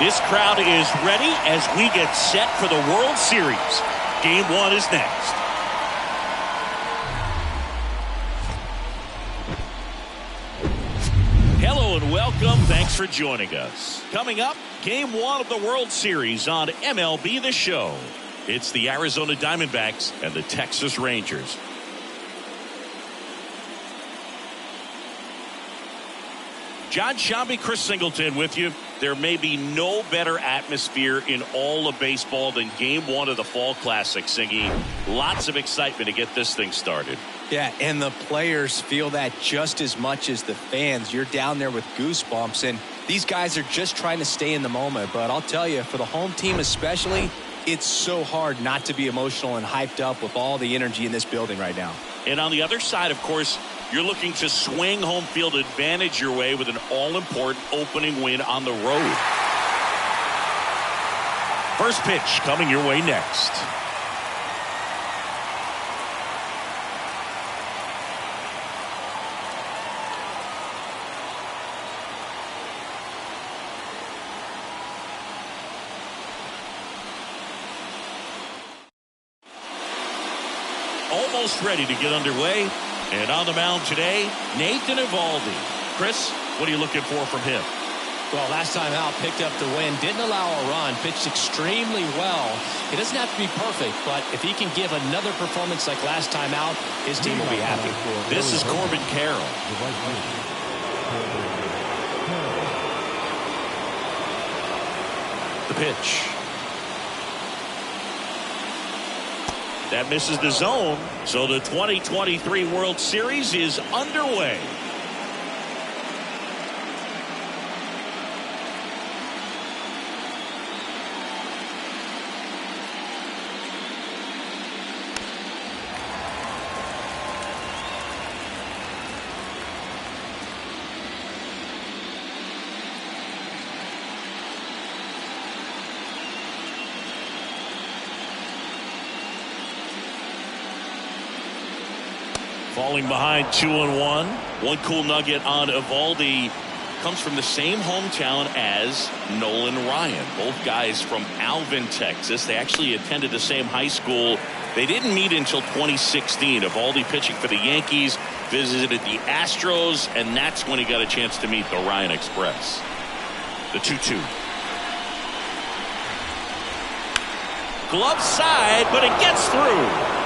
This crowd is ready as we get set for the World Series. Game 1 is next. Hello and welcome. Thanks for joining us. Coming up, Game 1 of the World Series on MLB The Show. It's the Arizona Diamondbacks and the Texas Rangers. John Shambi, Chris Singleton with you. There may be no better atmosphere in all of baseball than Game 1 of the Fall Classic, Singy. Lots of excitement to get this thing started. Yeah, and the players feel that just as much as the fans. You're down there with goosebumps, and these guys are just trying to stay in the moment. But I'll tell you, for the home team especially, it's so hard not to be emotional and hyped up with all the energy in this building right now. And on the other side, of course, you're looking to swing home field advantage your way with an all-important opening win on the road. First pitch coming your way next. Almost ready to get underway. And on the mound today, Nathan Eovaldi. Chris, what are you looking for from him? Well, last time out, picked up the win, didn't allow a run, pitched extremely well. It doesn't have to be perfect, but if he can give another performance like last time out, his team will be happy. This is Corbin Carroll. The pitch. That misses the zone, so the 2023 World Series is underway. Falling behind 2-1. One cool nugget on Eovaldi comes from the same hometown as Nolan Ryan. Both guys from Alvin, Texas. They actually attended the same high school. They didn't meet until 2016. Eovaldi pitching for the Yankees, visited the Astros, and that's when he got a chance to meet the Ryan Express. The 2-2. Glove side, but it gets through.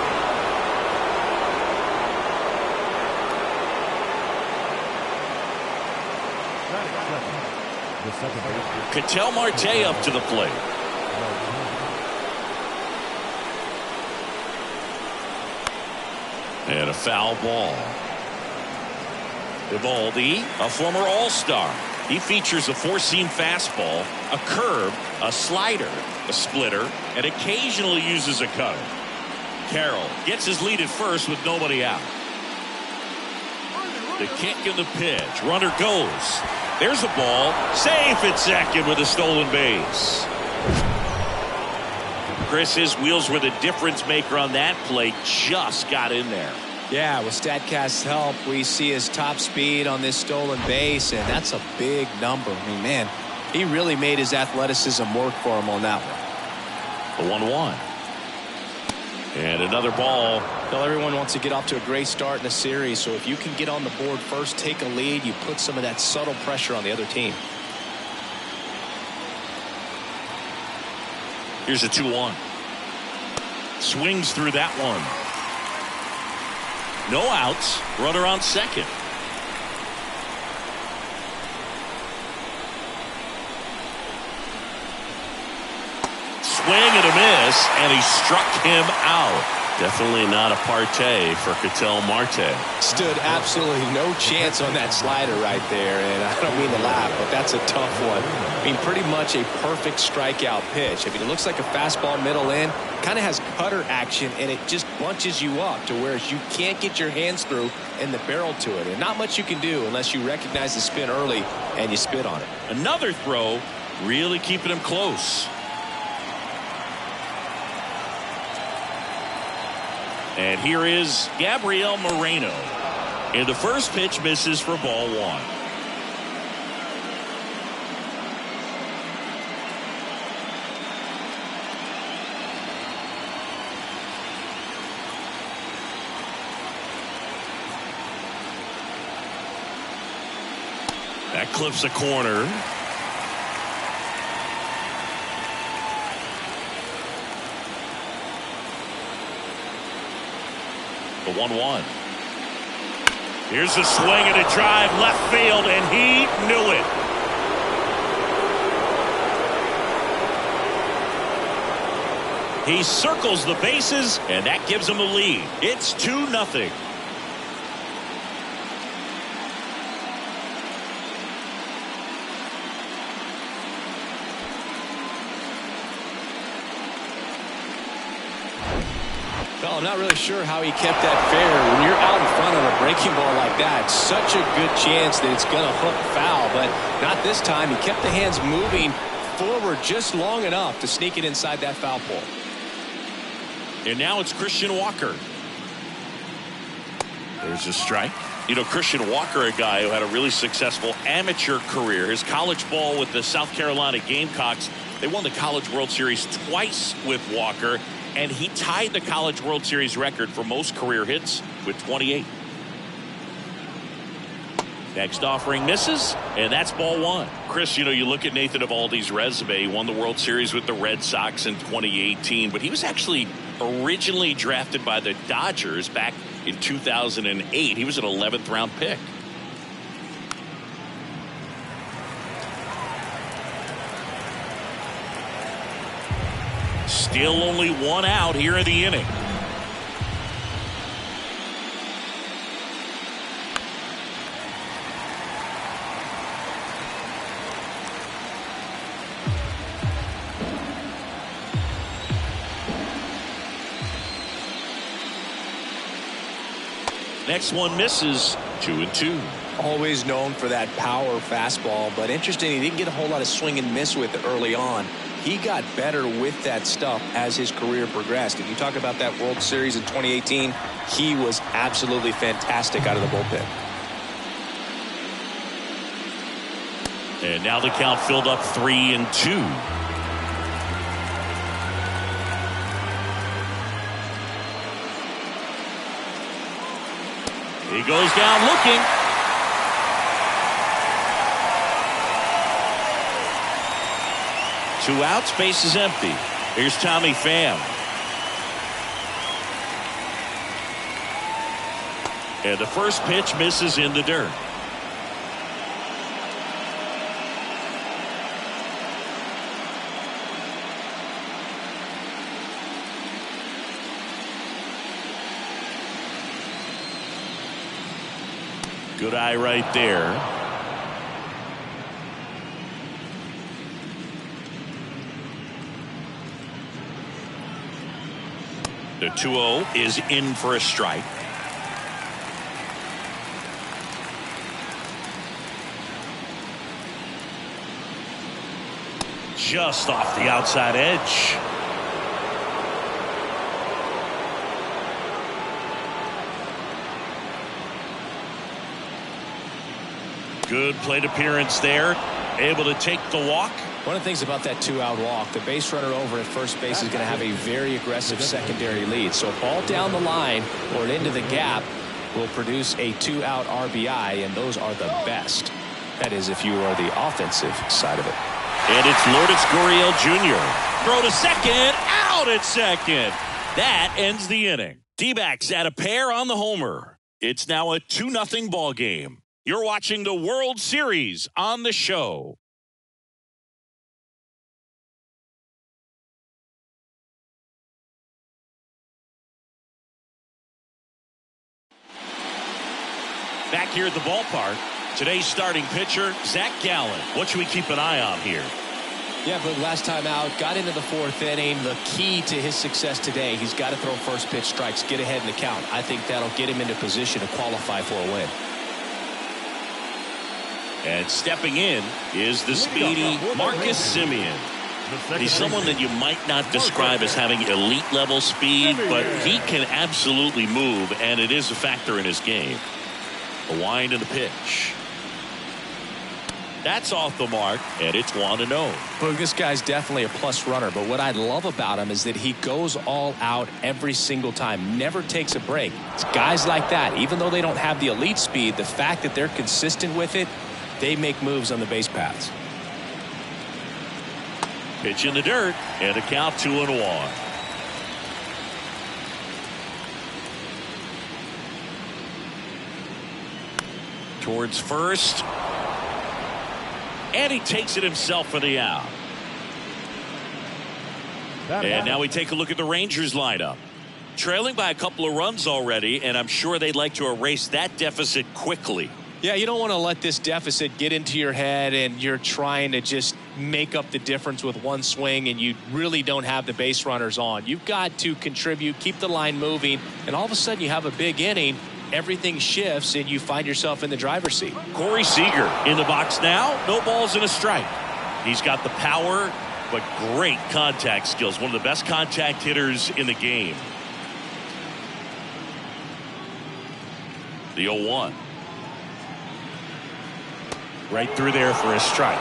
Ketel Marte up to the plate. And a foul ball. Eovaldi, a former All-Star. He features a four-seam fastball, a curve, a slider, a splitter, and occasionally uses a cutter. Carroll gets his lead at first with nobody out. The kick and the pitch. Runner goes. There's a ball. Safe at second with a stolen base. Chris, his wheels were the difference maker on that play. Just got in there. Yeah, with StatCast's help, we see his top speed on this stolen base, and that's a big number. I mean, man, he really made his athleticism work for him on that one. The 1-1. And another ball. Well, everyone wants to get off to a great start in the series, so if you can get on the board first, take a lead, you put some of that subtle pressure on the other team. Here's a 2-1. Swings through that one. No outs. Runner on second. Swing and a miss, and he struck him out. Definitely not a partay for Ketel Marte. Stood absolutely no chance on that slider right there, and I don't mean to laugh, but that's a tough one. I mean, pretty much a perfect strikeout pitch. I mean, it looks like a fastball middle in, kind of has cutter action, and it just bunches you up to where you can't get your hands through and the barrel to it. And not much you can do unless you recognize the spin early and you spit on it. Another throw, really keeping him close. And here is Gabriel Moreno. And the first pitch misses for ball one. That clips a corner. The 1-1. Here's a swing and a drive left field, and he knew it. He circles the bases, and that gives him a lead. It's 2-0. Well, I'm not really sure how he kept that fair. When you're out in front of a breaking ball like that, such a good chance that it's going to hook foul, but not this time. He kept the hands moving forward just long enough to sneak it inside that foul pole. And now it's Christian Walker. There's a strike. You know, Christian Walker, a guy who had a really successful amateur career. His college ball with the South Carolina Gamecocks. They won the College World Series twice with Walker, and he tied the College World Series record for most career hits with 28. Next offering misses, and that's ball one. Chris, you know, you look at Nathan Eovaldi's resume. He won the World Series with the Red Sox in 2018, but he was actually originally drafted by the Dodgers back in 2008. He was an 11th round pick. Still only one out here in the inning. Next one misses. 2-2. Always known for that power fastball, but interesting, he didn't get a whole lot of swing and miss with it early on. He got better with that stuff as his career progressed. If you talk about that World Series in 2018, he was absolutely fantastic out of the bullpen. And now the count filled up 3-2. He goes down looking. Two outs, base is empty. Here's Tommy Pham. And the first pitch misses in the dirt. Good eye right there. The 2-0 is in for a strike. Just off the outside edge. Good plate appearance there. Able to take the walk. One of the things about that two-out walk, the base runner over at first base is going to have a very aggressive secondary lead. So a ball down the line or into the gap will produce a two-out RBI, and those are the best. That is, if you are the offensive side of it. And it's Lourdes Gurriel Jr. Throw to second, out at second. That ends the inning. D-backs at a pair on the homer. It's now a 2-0 ball game. You're watching the World Series on the show. Back here at the ballpark, today's starting pitcher, Zach Gallen. What should we keep an eye on here? Yeah, but last time out, got into the fourth inning. The key to his success today, he's got to throw first pitch strikes, get ahead in the count. I think that'll get him into position to qualify for a win. And stepping in is the speedy Marcus Semien. He's someone that you might not describe as having elite level speed, but he can absolutely move, and it is a factor in his game. A wind and the pitch. That's off the mark, and it's 1-0. Look, this guy's definitely a plus runner, but what I love about him is that he goes all out every single time, never takes a break. It's guys like that, even though they don't have the elite speed, the fact that they're consistent with it, they make moves on the base paths. Pitch in the dirt, and a count 2-1. Towards first, and he takes it himself for the out. And now we take a look at the Rangers lineup. Trailing by a couple of runs already, and I'm sure they'd like to erase that deficit quickly. Yeah, you don't want to let this deficit get into your head and you're trying to just make up the difference with one swing and you really don't have the base runners on. You've got to contribute, keep the line moving, and all of a sudden you have a big inning. Everything shifts and you find yourself in the driver's seat. Corey Seager in the box now. No balls and a strike. He's got the power, but great contact skills. One of the best contact hitters in the game. The 0-1. Right through there for a strike.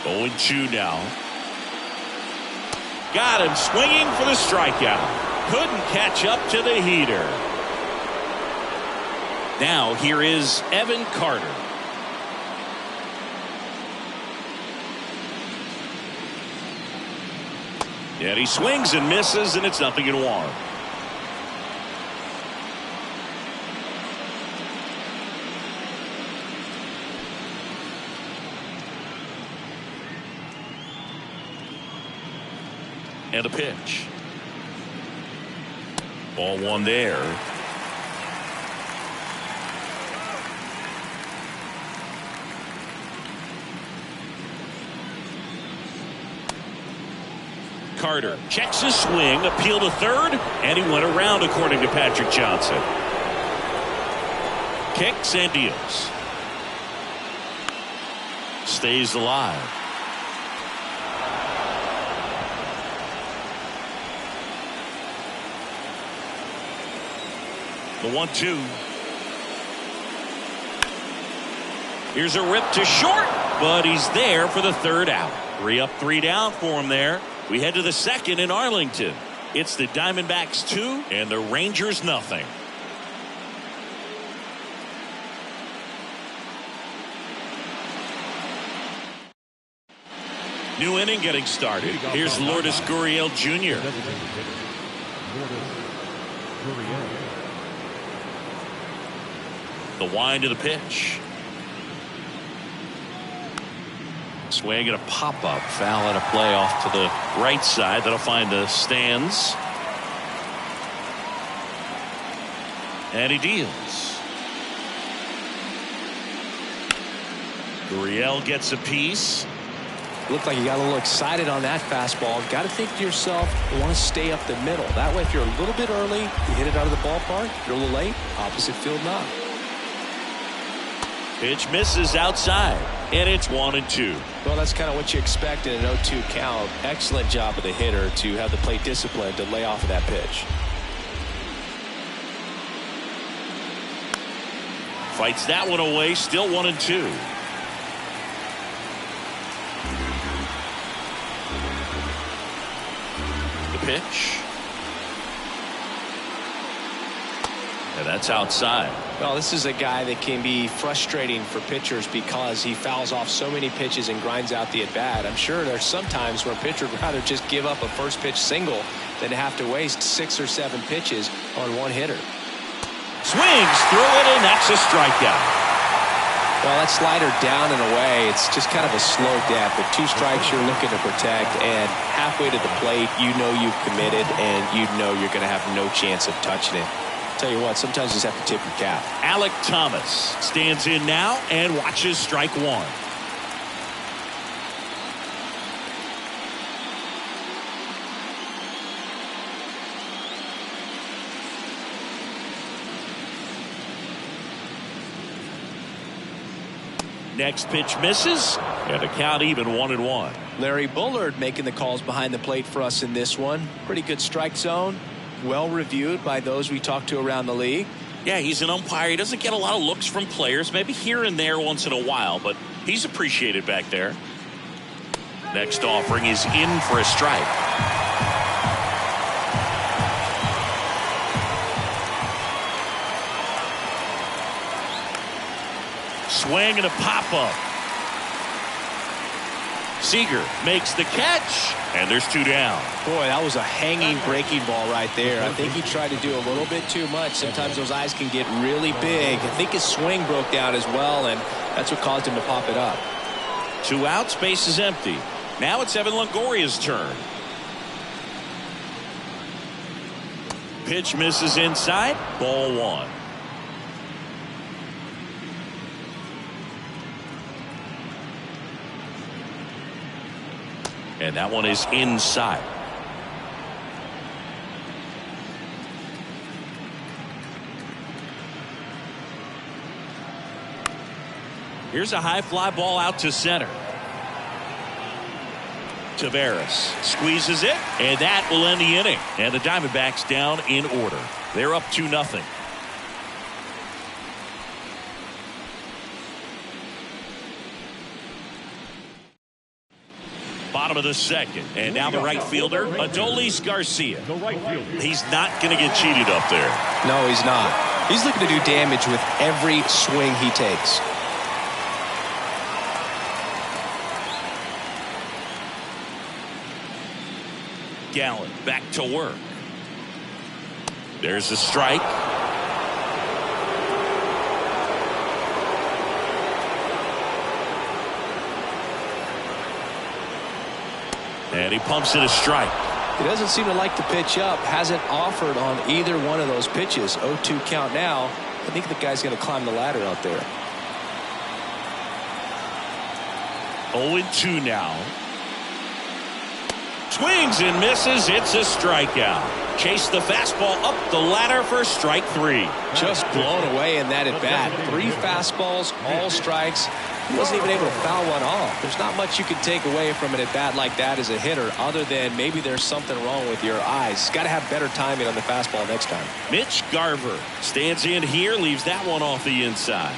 Oh, 0-2 now. Got him swinging for the strikeout. Couldn't catch up to the heater. Now here is Evan Carter. And he swings and misses, and it's 0-1. And a pitch. Ball one there. Carter checks his swing, appeal to third, and he went around, according to Patrick Johnson. Kicks and deals. Stays alive. The 1-2. Here's a rip to short, but he's there for the third out. 3 up, 3 down for him there. We head to the second in Arlington. It's the Diamondbacks 2 and the Rangers nothing. New inning getting started. Here's Lourdes Gurriel Jr. The wind of the pitch. Swing and a pop-up. Foul and a play off to the right side. That'll find the stands. And he deals. Gurriel gets a piece. Looked like you got a little excited on that fastball. Got to think to yourself, you want to stay up the middle. That way, if you're a little bit early, you hit it out of the ballpark. If you're a little late, opposite field knock. Pitch misses outside, and it's 1-2. Well, that's kind of what you expect in an 0-2 count. Excellent job of the hitter to have the plate discipline to lay off of that pitch. Fights that one away, still 1-2. The pitch. And that's outside. Well, this is a guy that can be frustrating for pitchers because he fouls off so many pitches and grinds out the at-bat. I'm sure there's some times where a pitcher would rather just give up a first pitch single than to have to waste 6 or 7 pitches on one hitter. Swings through it, and that's a strikeout. Well, that slider down and away, it's just kind of a slow death. With 2 strikes you're looking to protect, and halfway to the plate, you know you've committed, and you know you're going to have no chance of touching it. Tell you what, sometimes you just have to tip your cap. Alec Thomas stands in now and watches strike 1. Next pitch misses, and the count even 1-1. Larry Bullard making the calls behind the plate for us in this one. Pretty good strike zone. Well reviewed by those we talked to around the league. Yeah, he's an umpire. He doesn't get a lot of looks from players, maybe here and there once in a while, but he's appreciated back there. Next offering is in for a strike. Swing and a pop-up. Seager makes the catch, and there's 2 down. Boy, that was a hanging breaking ball right there. I think he tried to do a little bit too much. Sometimes those eyes can get really big. I think his swing broke down as well, and that's what caused him to pop it up. 2 outs, base is empty. Now it's Evan Longoria's turn. Pitch misses inside, ball 1. And that one is inside. Here's a high fly ball out to center. Taveras squeezes it, and that will end the inning. And the Diamondbacks down in order. They're up 2-0. Bottom of the second, and now the right fielder, Adolis Garcia. He's not going to get cheated up there. No, he's not. He's looking to do damage with every swing he takes. Gallen back to work. There's a strike. And he pumps it a strike. He doesn't seem to like the pitch up. Hasn't offered on either one of those pitches. 0-2 count now. I think the guy's going to climb the ladder out there. 0-2 now. Swings and misses. It's a strikeout. Chase the fastball up the ladder for strike 3. Just blown away in that at bat. 3 fastballs, all strikes. He wasn't even able to foul one off. There's not much you can take away from an at bat like that as a hitter, other than maybe there's something wrong with your eyes. Got to have better timing on the fastball next time. Mitch Garver stands in here, leaves that one off the inside.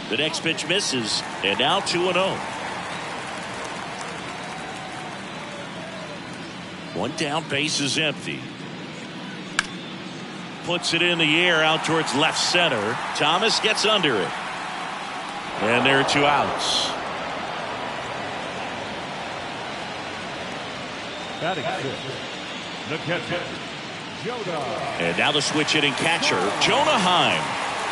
The next pitch misses, and now 2-0. 1 down, base is empty. Puts it in the air out towards left center. Thomas gets under it. And there are 2 outs. Batting fifth, the catcher, Jonah. And now the switch hitting catcher, Jonah Heim.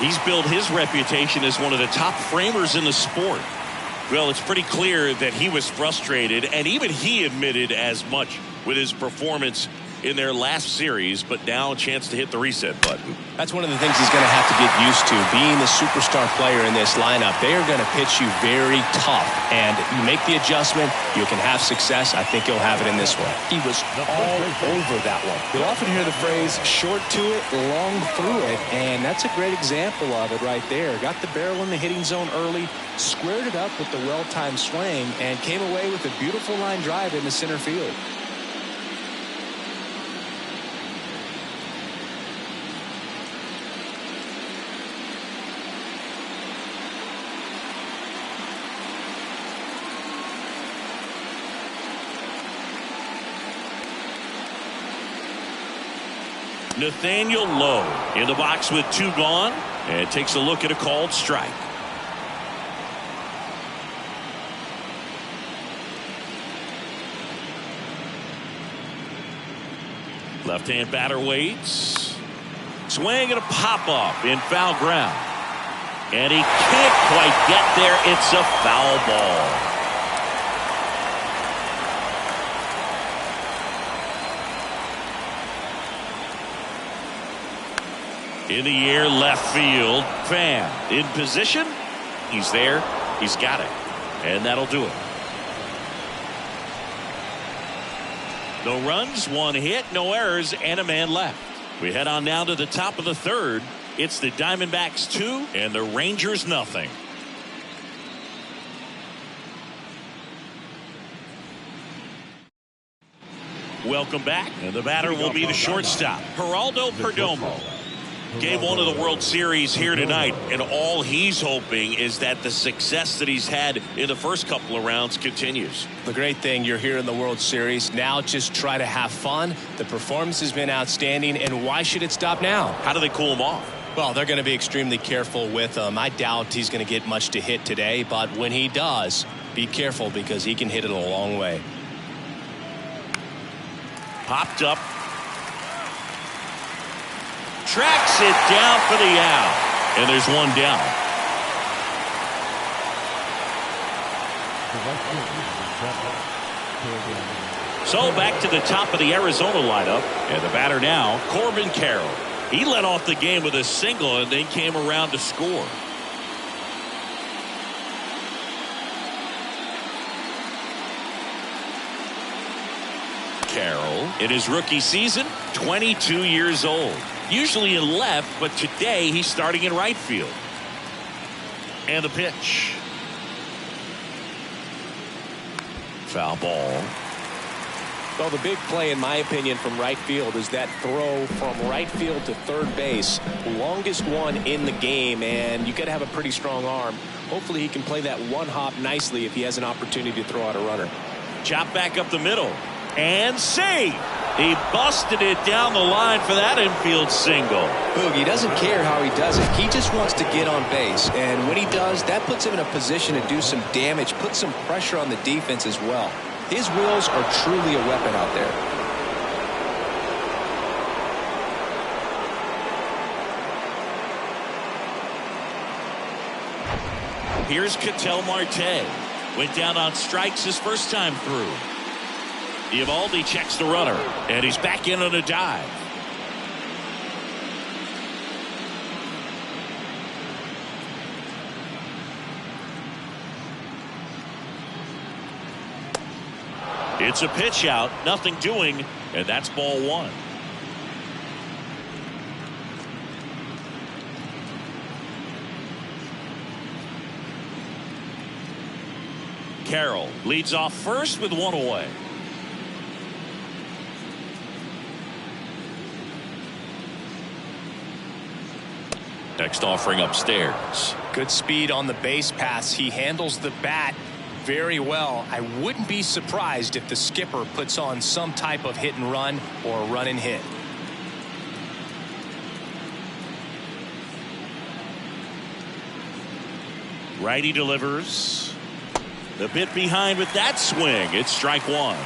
He's built his reputation as one of the top framers in the sport. Well, it's pretty clear that he was frustrated, and even he admitted as much with his performance in their last series, but now a chance to hit the reset button. That's one of the things he's going to have to get used to. Being the superstar player in this lineup, they are going to pitch you very tough, and you make the adjustment, you can have success. I think he'll have it in this one. He was all over that one. You'll often hear the phrase short to it, long through it, and that's a great example of it right there. Got the barrel in the hitting zone early, squared it up with the well-timed swing, and came away with a beautiful line drive into center field. Nathaniel Lowe in the box with 2 gone, and takes a look at a called strike. Left-hand batter waits. Swing and a pop-up in foul ground. And he can't quite get there. It's a foul ball. In the air, left field. Fan in position. He's there. He's got it. And that'll do it. No runs, 1 hit, no errors, and a man left. We head on now to the top of the 3rd. It's the Diamondbacks 2 and the Rangers nothing. Welcome back. And the batter will be the shortstop, Geraldo Perdomo. Game 1 of the World Series here tonight, and all he's hoping is that the success that he's had in the first couple of rounds continues. The great thing, you're here in the World Series. Now just try to have fun. The performance has been outstanding, and why should it stop now? How do they cool him off? Well, they're going to be extremely careful with him. I doubt he's going to get much to hit today, but when he does, be careful because he can hit it a long way. Popped up. Tracks it down for the out. And there's one down. So back to the top of the Arizona lineup. And the batter now, Corbin Carroll. He led off the game with a single and then came around to score. Carroll, in his rookie season, 22 years old. Usually in left, but today he's starting in right field. And the pitch. Foul ball. Well, the big play, in my opinion, from right field is that throw from right field to third base. Longest one in the game, and you got to have a pretty strong arm. Hopefully he can play that one hop nicely if he has an opportunity to throw out a runner. Chop back up the middle. And save. He busted it down the line for that infield single. Boogie doesn't care how he does it. He just wants to get on base. And when he does, that puts him in a position to do some damage, put some pressure on the defense as well. His wheels are truly a weapon out there. Here's Ketel Marte. Went down on strikes his first time through. Eovaldi checks the runner, and he's back in on a dive. It's a pitch out, nothing doing, and that's ball one. Carroll leads off first with one away. Next offering upstairs. Good speed on the base pass. He handles the bat very well. I wouldn't be surprised if the skipper puts on some type of hit and run or run and hit. Righty delivers. The bit behind with that swing. It's strike one.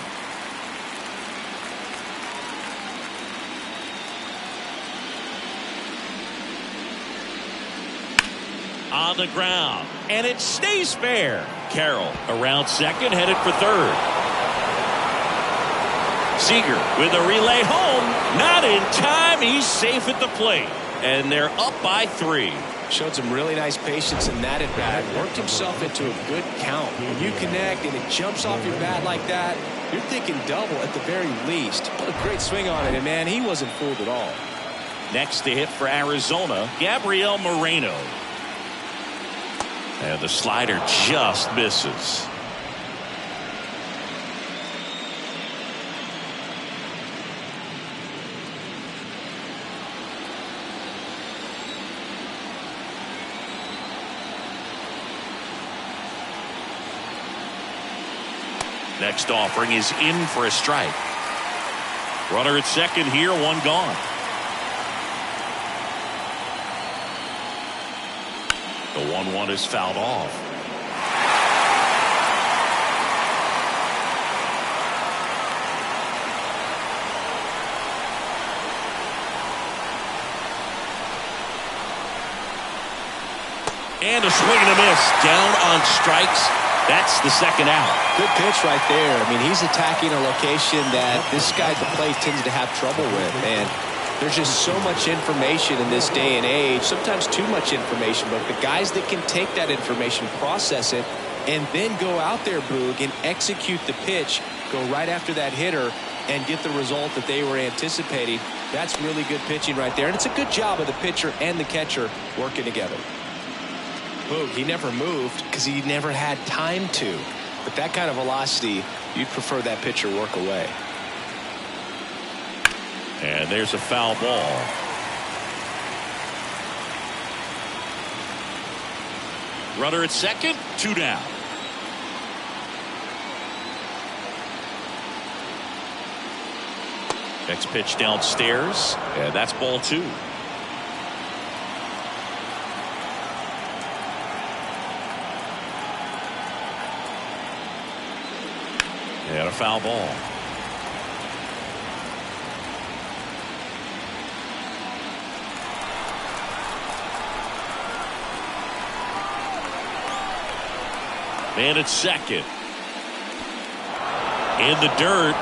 On the ground, and it stays fair. Carroll around second, headed for third. Seager with a relay home, not in time. He's safe at the plate, and they're up by 3. Showed some really nice patience in that at bat. Worked himself into a good count. When you connect and it jumps off your bat like that, you're thinking double at the very least. What a great swing on it, and man, he wasn't fooled at all. Next to hit for Arizona, Gabriel Moreno. And the slider just misses. Next offering is in for a strike. Runner at second here, one gone. The 1-1 is fouled off. And a swing and a miss. Down on strikes. That's the second out. Good pitch right there. I mean, he's attacking a location that this guy at the plate tends to have trouble with. And there's just so much information in this day and age, sometimes too much information, but the guys that can take that information, process it, and then go out there, Boog, and execute the pitch, go right after that hitter, and get the result that they were anticipating, that's really good pitching right there. And it's a good job of the pitcher and the catcher working together. Boog, he never moved because he never had time to. But that kind of velocity, you'd prefer that pitcher work away. And there's a foul ball. Runner at second, 2 down. Next pitch downstairs, and that's ball 2. And a foul ball. Man at second. In the dirt.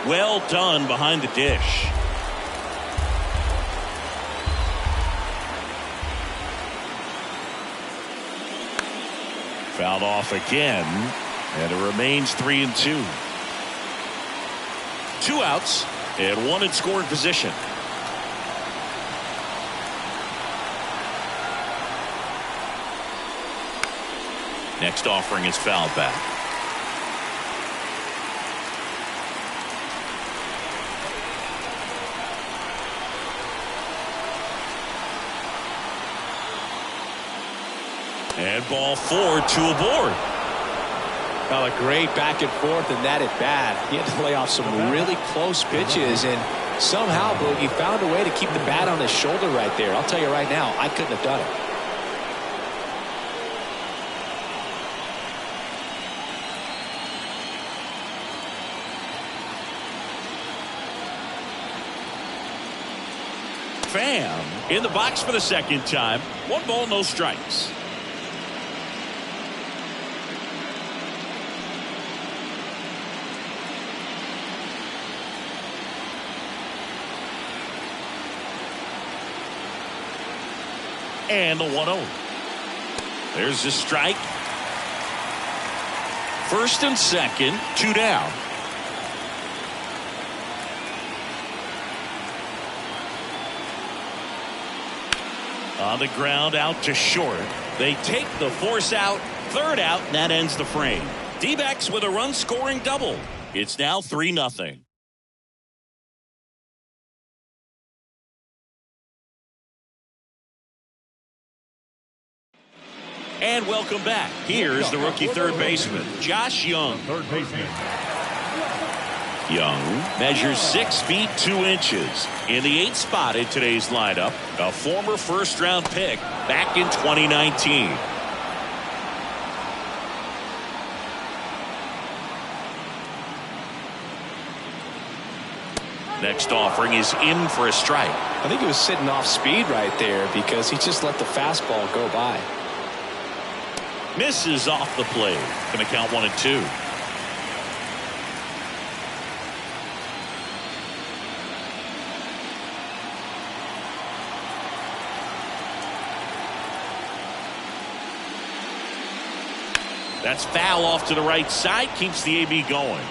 Well done behind the dish. Fouled off again, and it remains 3-2. 2 outs and 1 in scoring position. Next offering is fouled back. And ball 4, 2 aboard. Well, a great back and forth and that at bat. He had to lay off some really close pitches, and somehow Boogie found a way to keep the bat on his shoulder right there. I'll tell you right now, I couldn't have done it. Pham in the box for the second time. 1 ball, no strikes. And the 1-0. There's the strike. First and second, 2 down. On the ground, out to short. They take the force out. 3rd out, and that ends the frame. D-backs with a run-scoring double. It's now 3-0. And welcome back. Here's the rookie third baseman, Josh Young. Third baseman. Young measures 6 feet 2 inches. In the 8th spot in today's lineup, a former first-round pick back in 2019. Next offering is in for a strike. I think he was sitting off speed right there because he just let the fastball go by. Misses off the plate. Going to count 1-2. That's foul off to the right side. Keeps the AB going.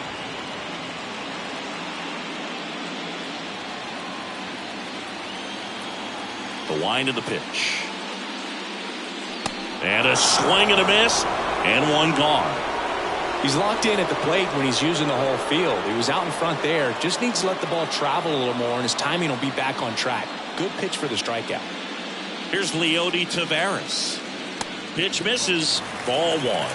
The wind of the pitch. And a swing and a miss, and 1 gone. He's locked in at the plate when he's using the whole field. He was out in front there. Just needs to let the ball travel a little more, and his timing will be back on track. Good pitch for the strikeout. Here's Leody Taveras. Pitch misses, ball 1.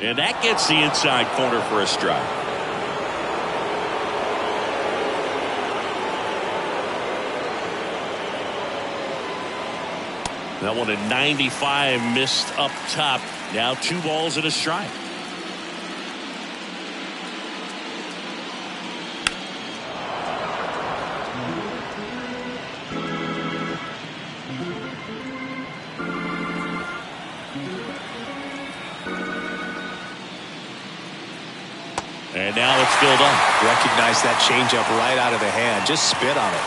And that gets the inside corner for a strike. That one at 95, missed up top. Now 2 balls and a strike. And now it's filled up. Recognize that changeup right out of the hand. Just spit on it.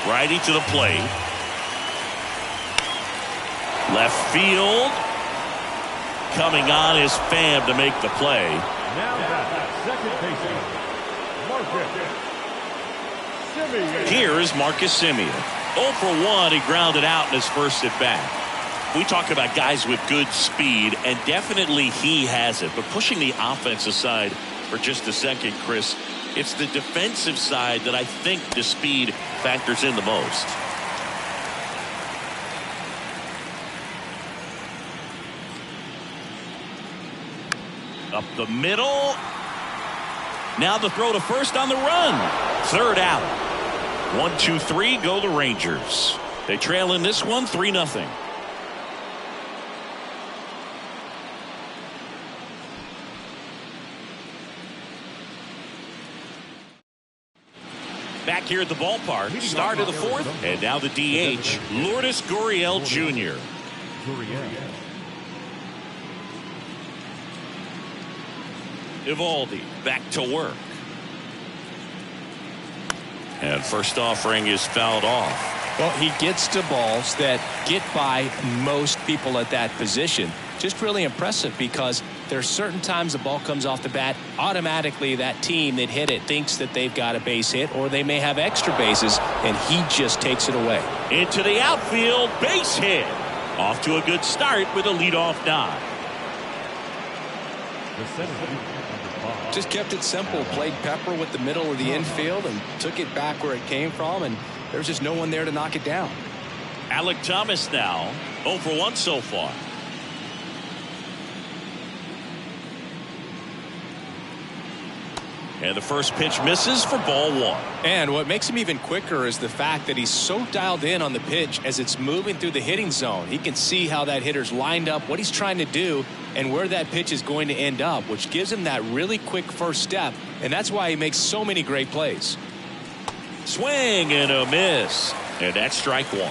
Righty to the plate. Left field. coming on is Pham to make the play. Now back, second baseman, Marcus Semien. Here is Marcus Semien. 0 for 1. He grounded out in his first at bat. We talk about guys with good speed, and definitely he has it. But pushing the offense aside for just a second, Chris, it's the defensive side that I think the speed factors in the most. Up the middle. Now the throw to first on the run. Third out. 1, 2, 3 go the Rangers. They trail in this one 3-0. Back here at the ballpark, start of the fourth, and now the DH, Lourdes Gurriel Jr. Eovaldi back to work. And first offering is fouled off. Well, he gets to balls that get by most people at that position. Just really impressive because there's certain times the ball comes off the bat, automatically that team that hit it thinks that they've got a base hit, or they may have extra bases, and he just takes it away. Into the outfield, base hit. Off to a good start with a leadoff dive. Just kept it simple, played pepper with the middle of the infield and took it back where it came from, and there's just no one there to knock it down. Alek Thomas now 0 for 1 so far. And the first pitch misses for ball 1. And what makes him even quicker is the fact that he's so dialed in on the pitch as it's moving through the hitting zone. He can see how that hitter's lined up, what he's trying to do, and where that pitch is going to end up, which gives him that really quick first step, and that's why he makes so many great plays. Swing and a miss, and that's strike 1.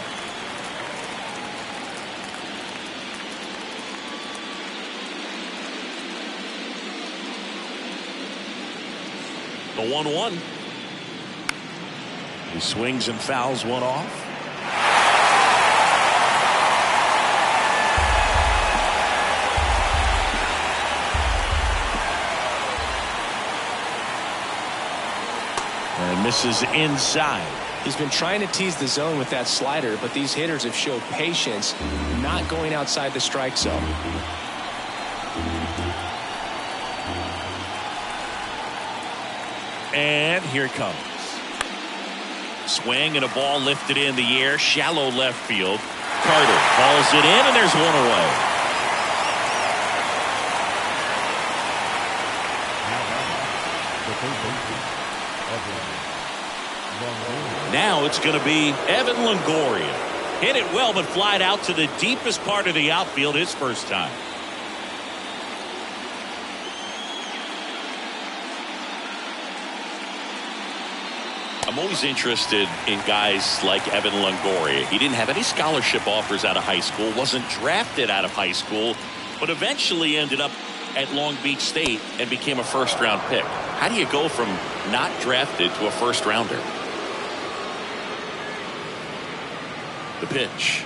The 1-1. He swings and fouls one off. And misses inside. He's been trying to tease the zone with that slider, but these hitters have showed patience, not going outside the strike zone. And here it comes. Swing and a ball lifted in the air, shallow left field. Carter hauls it in, and there's one away. Now it's going to be Evan Longoria. Hit it well, but flied out to the deepest part of the outfield his first time. I'm always interested in guys like Evan Longoria. He didn't have any scholarship offers out of high school, wasn't drafted out of high school, but eventually ended up at Long Beach State and became a first-round pick. How do you go from not drafted to a first-rounder? The pitch.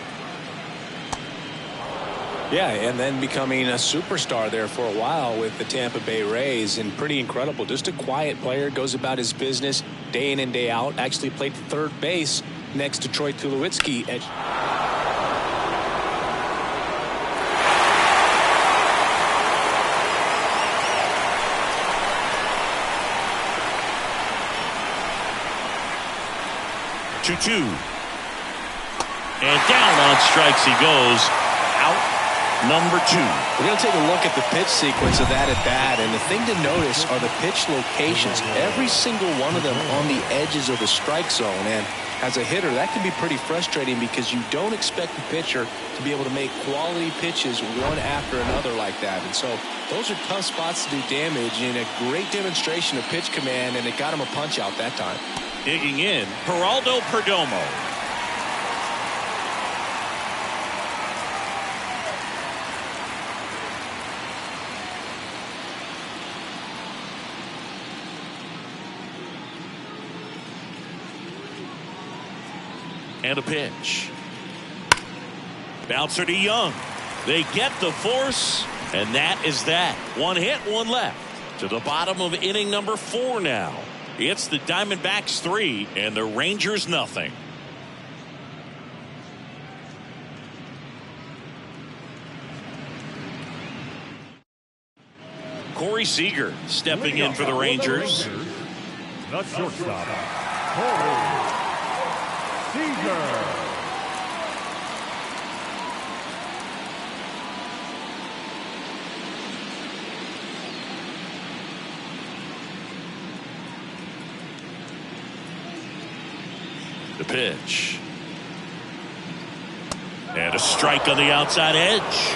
Yeah, and then becoming a superstar there for a while with the Tampa Bay Rays, and pretty incredible. Just a quiet player, goes about his business day in and day out. Actually played third base next to Troy Tulowitzki at 2-2. And down on strikes he goes. Out number 2. We're going to take a look at the pitch sequence of that at bat, and the thing to notice are the pitch locations. Every single one of them on the edges of the strike zone, and as a hitter that can be pretty frustrating because you don't expect the pitcher to be able to make quality pitches one after another like that. And so those are tough spots to do damage, and a great demonstration of pitch command, and it got him a punch out that time. Digging in, Geraldo Perdomo. And a pitch. Bouncer to Young. They get the force, And that is that. One hit, one left. To the bottom of inning number 4 now. It's the Diamondbacks 3 and the Rangers nothing. Corey Seager stepping in for the Rangers. The shortstop, Corey Seager. The pitch. And a strike on the outside edge.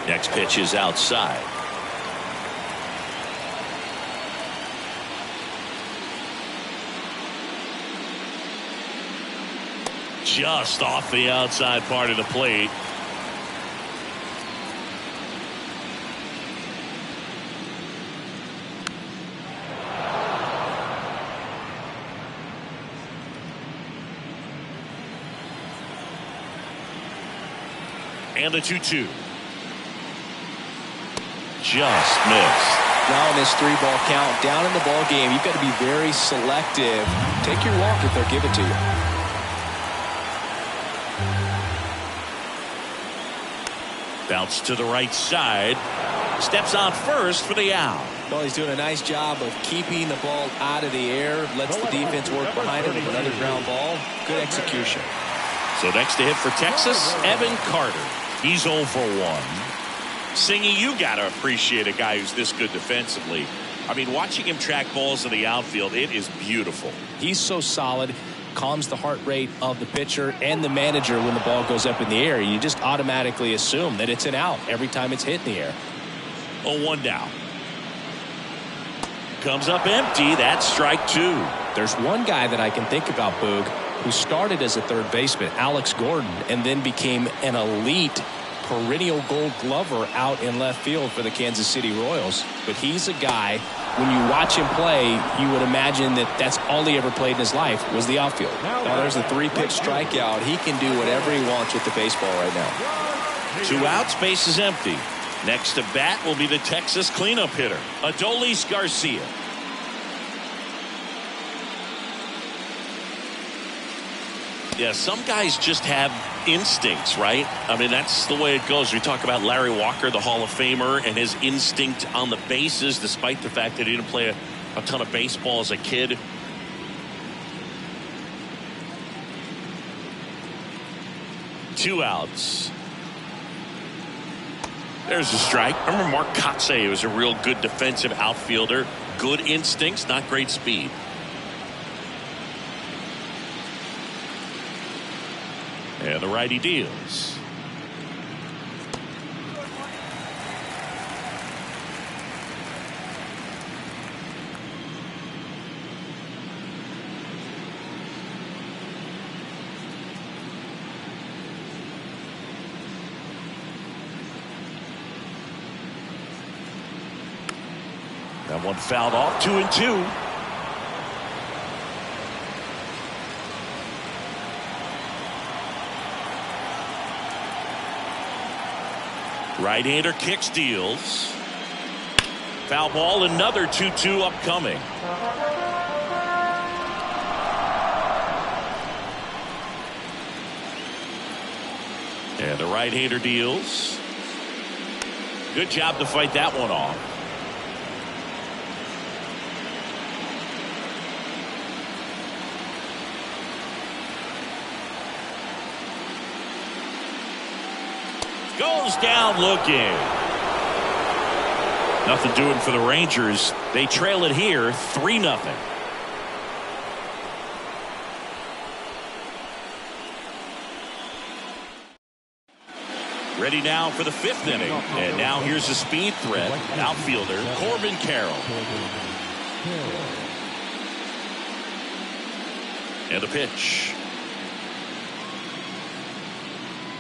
Next pitch is outside. Just off the outside part of the plate. And the 2-2. Just missed. Now in this 3-ball count, down in the ball game, you've got to be very selective. Take your walk if they'll give it to you. Bounce to the right side. Steps on first for the out. Well, he's doing a nice job of keeping the ball out of the air. Lets the defense work behind him with another ground ball. Good execution. So next to hit for Texas, Evan Carter. He's 0 for 1. Singy, you got to appreciate a guy who's this good defensively. I mean, watching him track balls in the outfield, it is beautiful. He's so solid, calms the heart rate of the pitcher and the manager when the ball goes up in the air. You just automatically assume that it's an out every time it's hit in the air. 0-1 down. Comes up empty. That's strike 2. There's one guy that I can think about, Boog, who started as a third baseman, Alex Gordon, and then became an elite perennial gold glover out in left field for the Kansas City Royals. But he's a guy, when you watch him play, you would imagine that that's all he ever played in his life was the outfield. Now there's a 3-pitch strikeout. He can do whatever he wants with the baseball right now. 2 outs, base is empty. Next to bat will be the Texas cleanup hitter, Adolis Garcia. Yeah, some guys just have instincts, right? I mean, that's the way it goes. We talk about Larry Walker, the Hall of Famer, and his instinct on the bases, despite the fact that he didn't play a ton of baseball as a kid. Two outs. There's a strike. I remember Mark Kotsay was a real good defensive outfielder. Good instincts, not great speed. And the righty deals. That one fouled off. 2-2. Right-hander kicks, deals. Foul ball, another 2-2 upcoming. And the right-hander deals. Good job to fight that one off. Goes down looking. Nothing doing for the Rangers. They trail it here 3-0. Ready now for the 5th inning. And now here's a speed threat. Outfielder Corbin Carroll. And the pitch.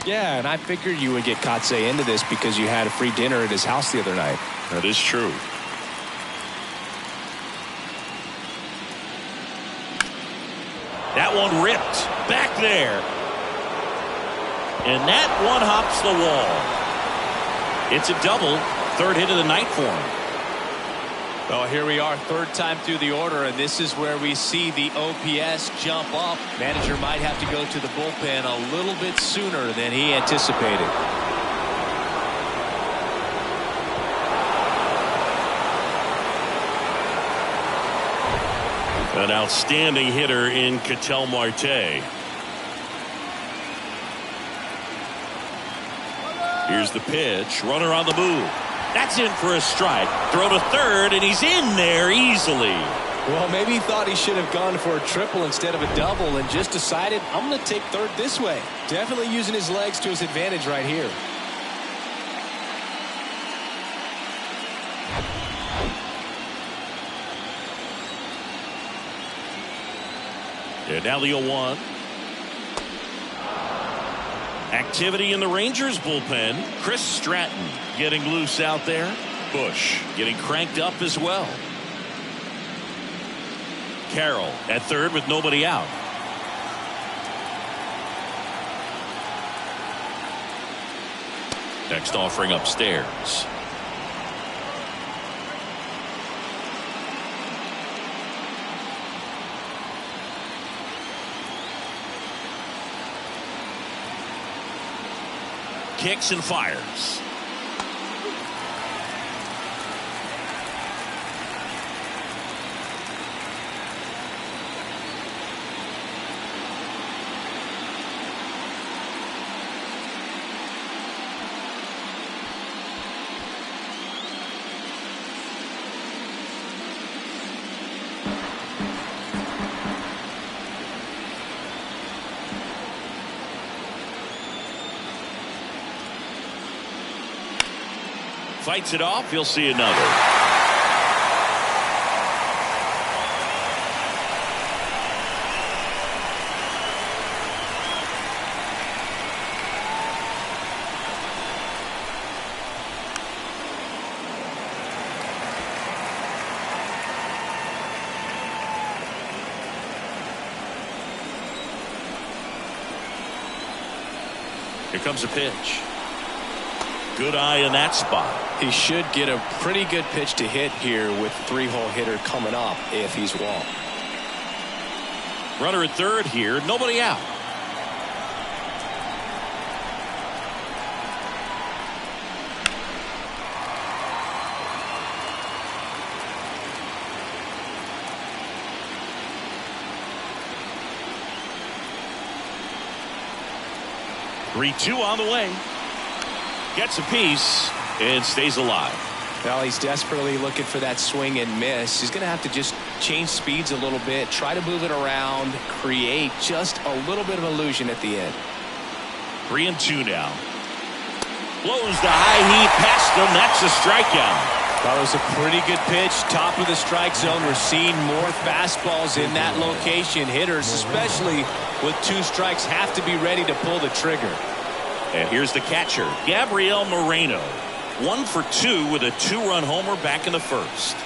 Yeah, and I figured you would get Kotsay into this because you had a free dinner at his house the other night. That is true. That one ripped back there. And that one hops the wall. It's a double. Third hit of the night for him. Well, here we are, third time through the order, and this is where we see the OPS jump up. Manager might have to go to the bullpen a little bit sooner than he anticipated. An outstanding hitter in Ketel Marte. Here's the pitch. Runner on the move. That's in for a strike. Throw to third, and he's in there easily. Well, maybe he thought he should have gone for a triple instead of a double and just decided, I'm going to take third this way. Definitely using his legs to his advantage right here. And now the 0-1. Activity in the Rangers bullpen. Chris Stratton getting loose out there. Bush getting cranked up as well. Carroll at third with nobody out. Next offering upstairs. Kicks and fires. Fights it off. You'll see another. Here comes a pitch. Good eye in that spot. He should get a pretty good pitch to hit here with three-hole hitter coming up if he's walked. Runner at third here. Nobody out. Three-two on the way. Gets a piece and stays alive. Well, he's desperately looking for that swing and miss. He's going to have to just change speeds a little bit, try to move it around, create just a little bit of illusion at the end. 3-2 now. Blows the high heat past him. That's a strikeout. That was a pretty good pitch. Top of the strike zone. We're seeing more fastballs in that location. Hitters, especially with two strikes, have to be ready to pull the trigger. And here's the catcher, Gabriel Moreno. 1 for 2 with a 2-run homer back in the first.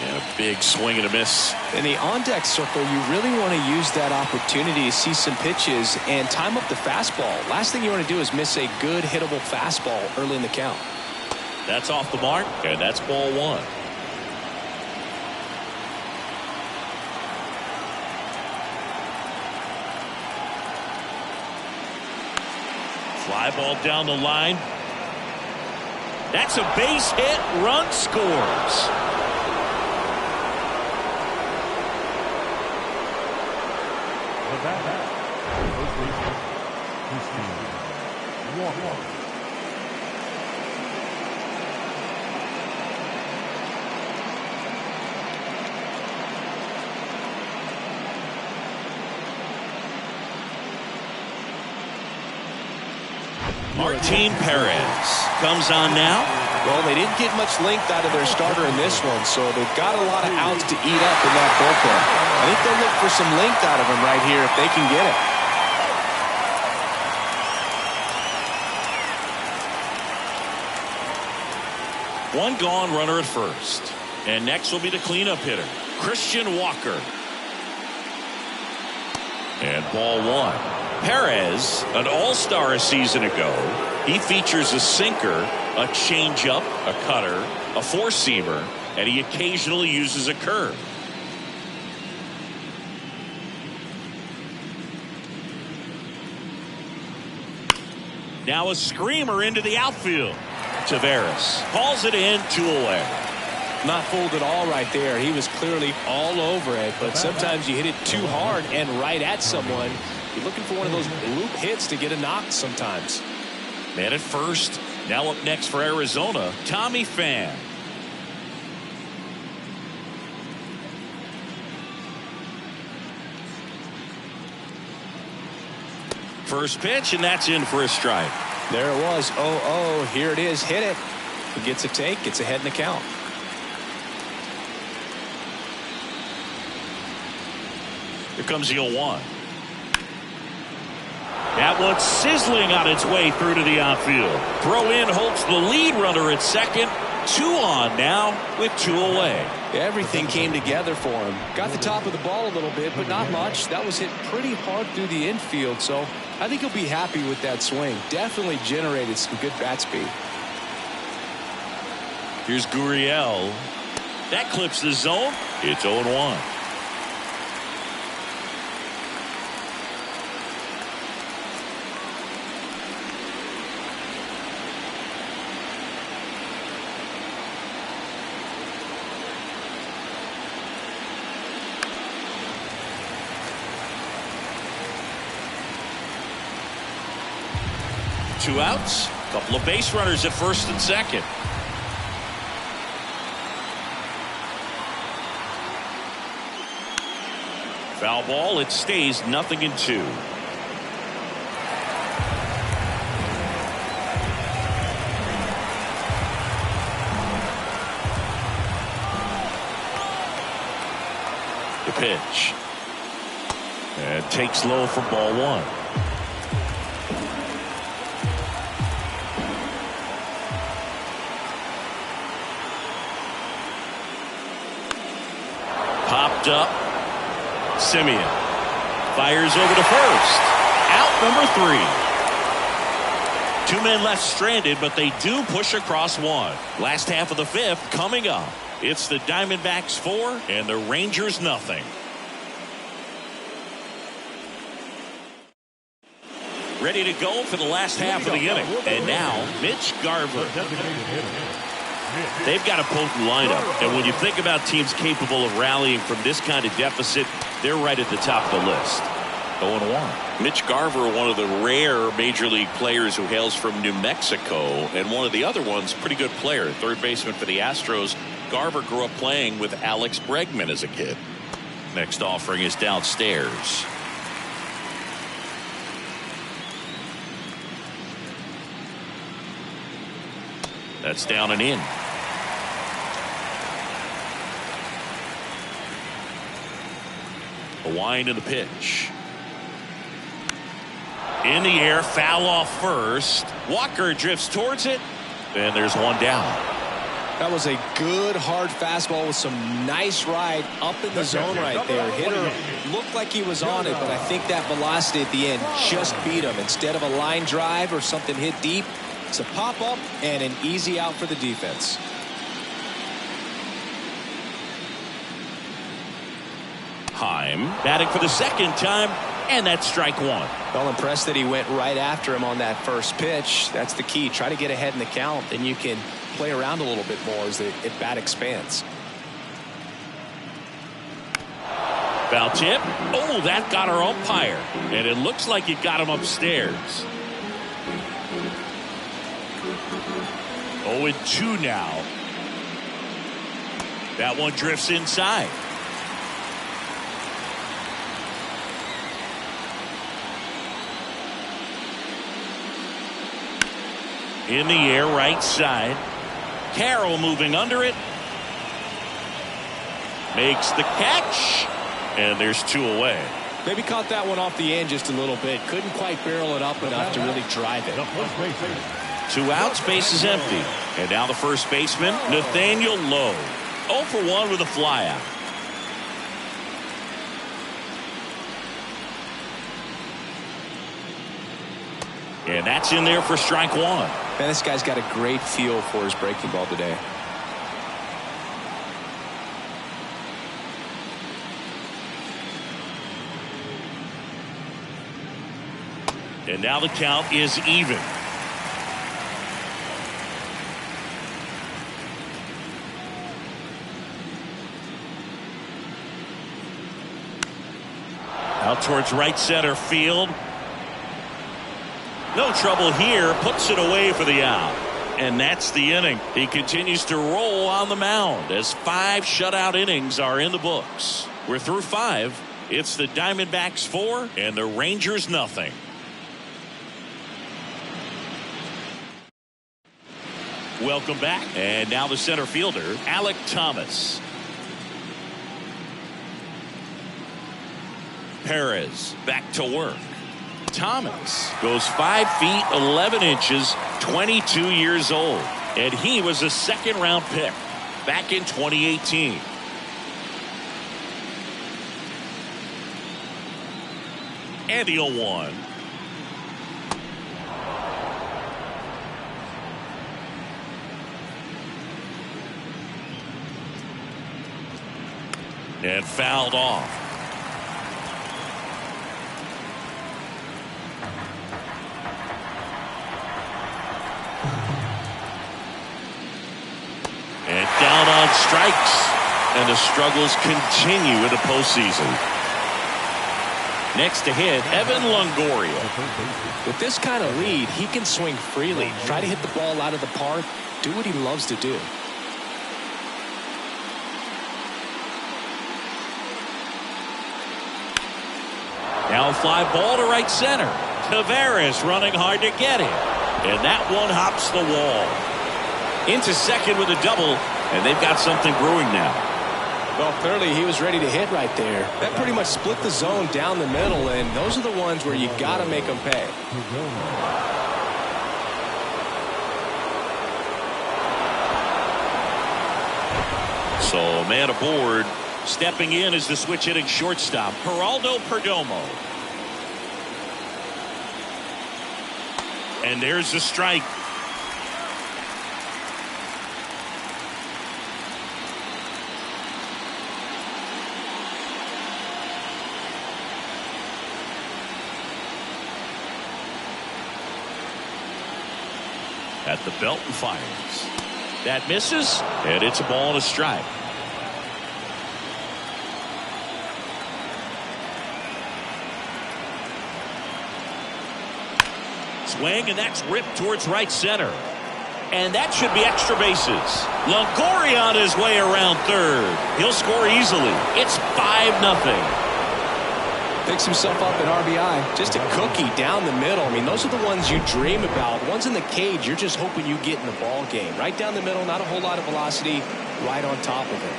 And a big swing and a miss. In the on-deck circle, you really want to use that opportunity to see some pitches and time up the fastball. Last thing you want to do is miss a good hittable fastball early in the count. That's off the mark, and that's ball one. Fly ball down the line. That's a base hit. Run scores. Martin Perez comes on now. Well, they didn't get much length out of their starter in this one, so they've got a lot of outs to eat up in that bullpen. I think they'll look for some length out of him right here if they can get it. One gone, runner at first. And next will be the cleanup hitter, Christian Walker. And ball one. Perez, an all-star a season ago. He features a sinker, a changeup, a cutter, a four-seamer, and he occasionally uses a curve. Now a screamer into the outfield. Taveras calls it in, 2 away. Not fooled at all right there. He was clearly all over it, but sometimes you hit it too hard and right at someone. You're looking for one of those loop hits to get a knock sometimes. Man at first. Now up next for Arizona, Tommy Pham. First pitch, and that's in for a strike. There it was. 0-0. Here it is. Hit it. He gets a take. Gets ahead in the count. Here comes the 0-1. That one's sizzling on its way through to the outfield. Throw in holds the lead runner at second. 2 on now with 2 away. Everything came together for him. Got the top of the ball a little bit, but not much. That was hit pretty hard through the infield, so I think he'll be happy with that swing. Definitely generated some good bat speed. Here's Gurriel. That clips the zone. It's 0-1. Two outs, couple of base runners at first and second. Foul ball, it stays 0-2. The pitch. And takes low for ball one. Popped up. Simeon fires over to first. Out number 3. 2 men left stranded, but they do push across one. Last half of the 5th coming up. It's the Diamondbacks 4 and the Rangers nothing. Ready to go for the last half of the inning. And now Mitch Garver. They've got a potent lineup, and when you think about teams capable of rallying from this kind of deficit, they're right at the top of the list. 0-1. Mitch Garver, one of the rare major league players who hails from New Mexico, and one of the other ones, pretty good player, third baseman for the Astros. Garver grew up playing with Alex Bregman as a kid. Next offering is downstairs. That's down and in. A wind in the pitch. In the air, foul off first. Walker drifts towards it, and there's one down. That was a good hard fastball with some nice ride up in the zone right there. Hitter looked like he was on it, but I think that velocity at the end just beat him. Instead of a line drive or something hit deep, it's a pop-up and an easy out for the defense. Heim batting for the second time, and that's strike one. Well, impressed that he went right after him on that first pitch. That's the key. Try to get ahead in the count, then you can play around a little bit more as the bat expands. Foul tip. Oh, that got our umpire, and it looks like it got him upstairs. 0-2 now. That one drifts inside. In the air, right side. Carroll moving under it. Makes the catch. And there's 2 away. Maybe caught that one off the end just a little bit. Couldn't quite barrel it up enough to really drive it. 2 outs, base is empty. And now the first baseman, Nathaniel Lowe. 0 for 1 with a flyout. And that's in there for strike one. Man, this guy's got a great feel for his breaking ball today. And now the count is even. Out towards right center field. No trouble here. Puts it away for the out. And that's the inning. He continues to roll on the mound as 5 shutout innings are in the books. We're through 5. It's the Diamondbacks 4 and the Rangers nothing. Welcome back. And now the center fielder, Alek Thomas. Perez back to work. Thomas goes 5 feet 11 inches, 22 years old, and he was a second-round pick back in 2018. And the 0-1. And fouled off. And down on strikes. And the struggles continue in the postseason. Next to hit, Evan Longoria. With this kind of lead, he can swing freely, try to hit the ball out of the park, do what he loves to do. Now a fly ball to right center. Tavares running hard to get it. And that one hops the wall. Into second with a double, and they've got something brewing now. Well, clearly he was ready to hit right there. That pretty much split the zone down the middle, and those are the ones where you got to make them pay. So man aboard. Stepping in is the switch hitting shortstop, Geraldo Perdomo. And there's the strike. At the belt and fires. That misses, and it's a ball and a strike. Swing, and that's ripped towards right center. And that should be extra bases. Longoria on his way around third. He'll score easily. It's 5-0. Picks himself up at RBI. Just a cookie down the middle. I mean, those are the ones you dream about. Ones in the cage, you're just hoping you get in the ball game. Right down the middle, not a whole lot of velocity, right on top of it.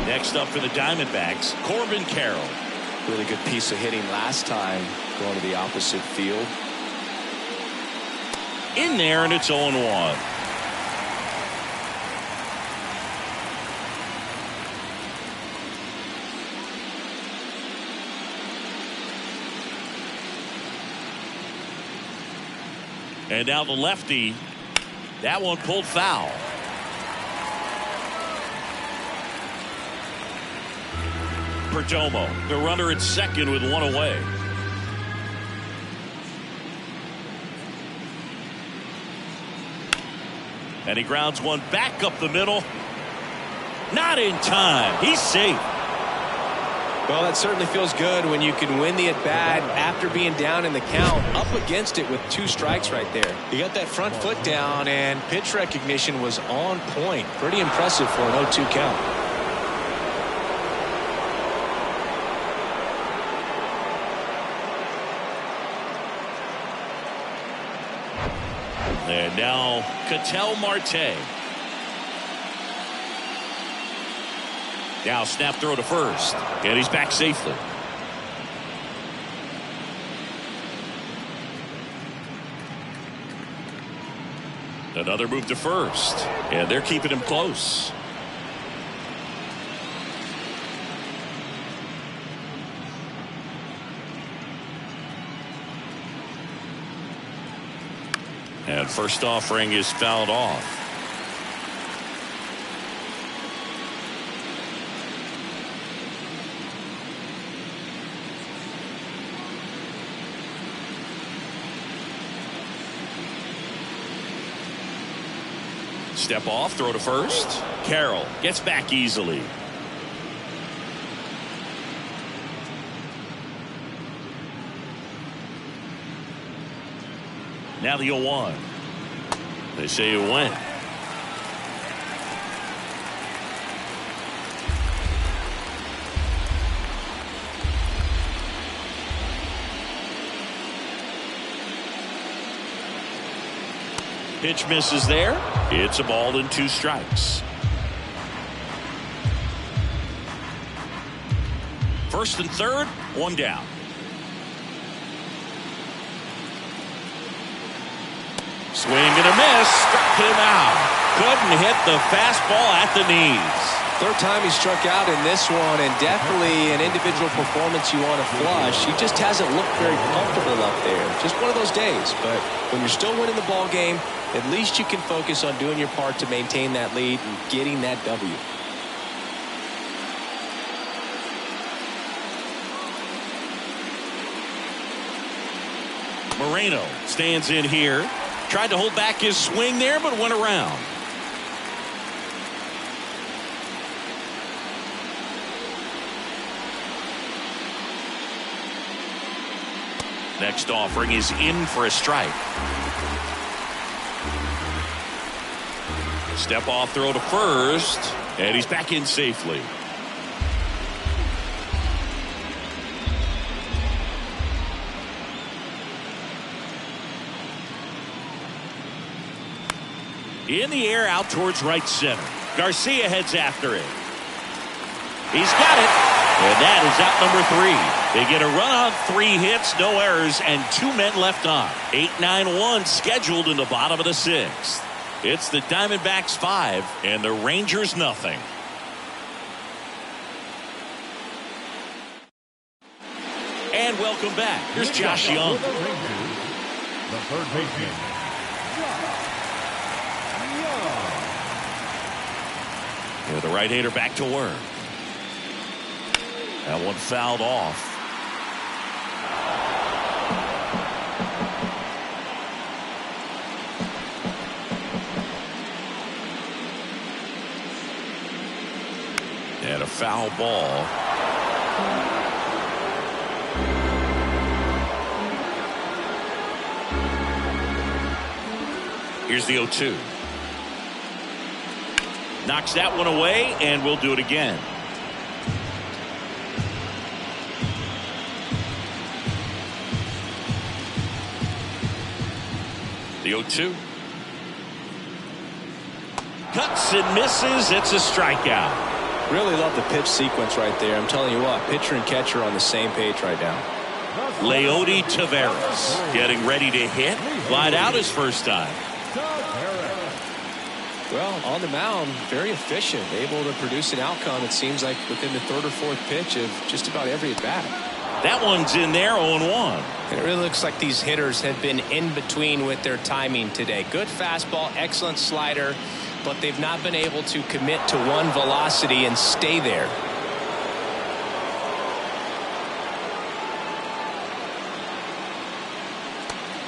Next up for the Diamondbacks, Corbin Carroll. Really good piece of hitting last time, going to the opposite field. In there, and it's 0-1. And now the lefty. That one pulled foul. Perdomo, the runner at second with one away. And he grounds one back up the middle. Not in time. He's safe. Well, that certainly feels good when you can win the at-bat after being down in the count, up against it with 2 strikes right there. You got that front foot down, and pitch recognition was on point. Pretty impressive for an 0-2 count. And now Ketel Marte. Now snap throw to first, and he's back safely. Another move to first, and they're keeping him close. And first offering is fouled off. Step off, throw to first. Carroll gets back easily. Now the 0-1. They say it went. Pitch misses there. It's a ball and 2 strikes. First and third, 1 down. Swing and a miss. Struck him out. Couldn't hit the fastball at the knees. Third time he struck out in this one, and definitely an individual performance you want to flush. He just hasn't looked very comfortable up there. Just one of those days. But when you're still winning the ball game, at least you can focus on doing your part to maintain that lead and getting that W. Moreno stands in here. Tried to hold back his swing there, but went around. Next offering is in for a strike. Step off throw to first, and he's back in safely. In the air out towards right center. Garcia heads after it. He's got it. And that is out number 3. They get a run on 3 hits, no errors, and 2 men left on. 8-9-1 scheduled in the bottom of the 6th. It's the Diamondbacks 5 and the Rangers nothing. And welcome back. Here's Josh Young. The third baseman. The right-hander back to work. That one fouled off. And a foul ball. Here's the 0-2. Knocks that one away, and we'll do it again. The 0-2. Cuts and misses. It's a strikeout. Really love the pitch sequence right there. I'm telling you what, pitcher and catcher are on the same page right now. Leody Taveras getting ready to hit. Flied out his first time. Well, on the mound, very efficient, able to produce an outcome, it seems like, within the 3rd or 4th pitch of just about every at-bat. That one's in there, 0-1. And it really looks like these hitters have been in between with their timing today. Good fastball, excellent slider, but they've not been able to commit to one velocity and stay there.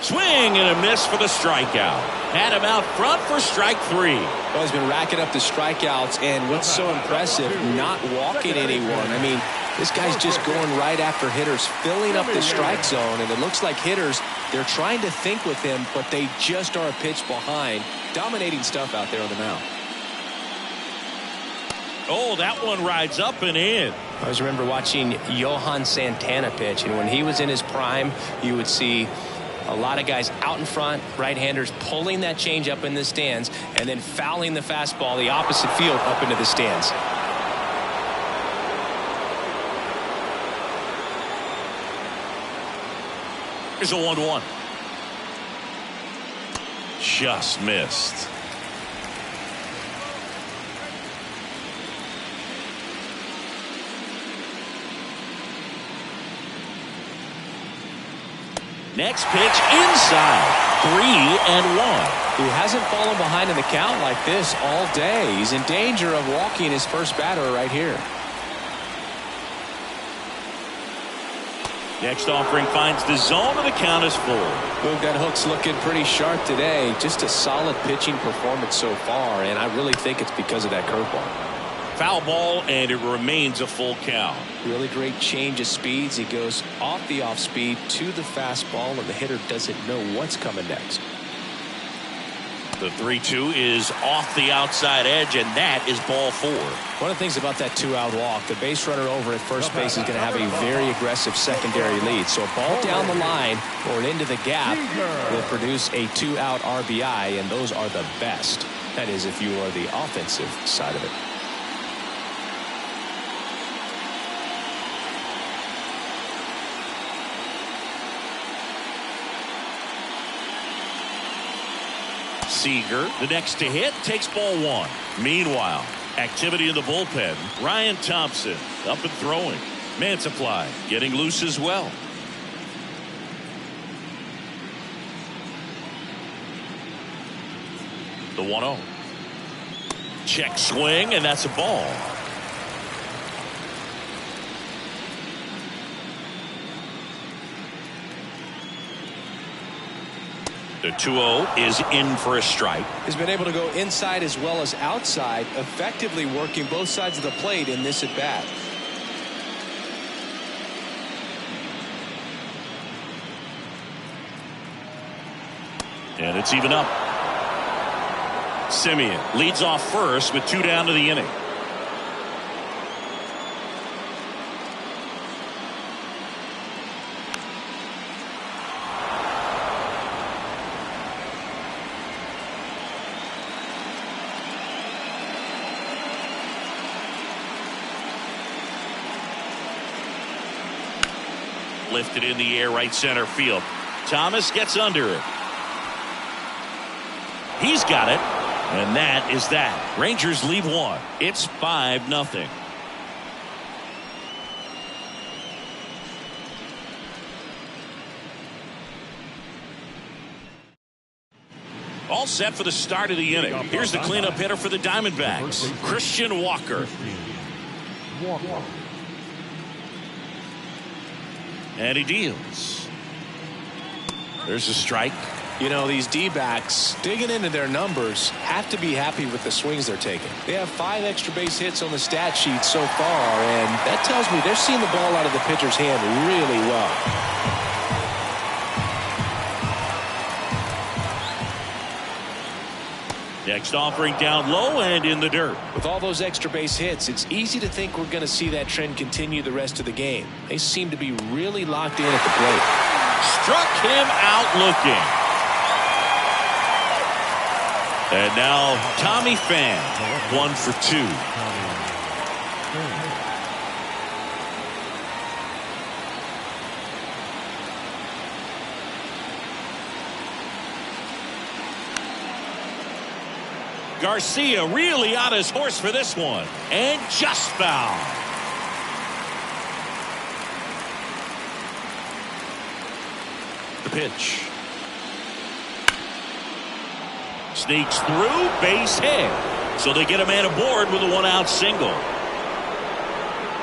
Swing and a miss for the strikeout. Had him out front for strike 3. Well, he's been racking up the strikeouts, and what's so impressive, not walking anyone. I mean, this guy's just going right after hitters, filling up the strike zone, and it looks like hitters, they're trying to think with him, but they just are a pitch behind. Dominating stuff out there on the mound. Oh, that one rides up and in. I always remember watching Johan Santana pitch, and when he was in his prime, you would see a lot of guys out in front, right-handers pulling that change up in the stands and then fouling the fastball the opposite field up into the stands. Here's a 1-1. Just missed. Next pitch inside. 3-1. He hasn't fallen behind in the count like this all day. He's in danger of walking his first batter right here. Next offering finds the zone, and the count is full. Look, that hook's looking pretty sharp today. Just a solid pitching performance so far, and I really think it's because of that curveball. Foul ball, and it remains a full count. Really great change of speeds. He goes off the off speed to the fastball, and the hitter doesn't know what's coming next. The 3-2 is off the outside edge, and that is ball 4. One of the things about that 2-out walk, the base runner over at first base is going to have a very aggressive secondary lead. So a ball down the line or into the gap will produce a 2-out RBI, and those are the best. That is, if you are the offensive side of it. Seager, the next to hit, takes ball 1. Meanwhile, activity in the bullpen. Ryan Thompson up and throwing. Mantiply getting loose as well. The 1-0. Check swing, and that's a ball. The 2-0 is in for a strike. He's been able to go inside as well as outside, effectively working both sides of the plate in this at bat. And it's even up. Simeon leads off first with 2 down to the inning. Lifted in the air, right center field. Thomas gets under it. He's got it, and that is that. Rangers lead 1. It's 5-0. All set for the start of the inning. Here's the cleanup hitter for the Diamondbacks, Christian Walker. And he deals. There's a strike. You know, these D-backs, digging into their numbers, have to be happy with the swings they're taking. They have 5 extra base hits on the stat sheet so far, and that tells me they're seeing the ball out of the pitcher's hand really well. Next offering down low and in the dirt. With all those extra base hits, it's easy to think we're going to see that trend continue the rest of the game. They seem to be really locked in at the plate. Struck him out looking. And now Tommy Pham, 1 for 2. Garcia really on his horse for this one, and just foul. The pitch. Sneaks through, base hit. So they get a man aboard with a 1-out single.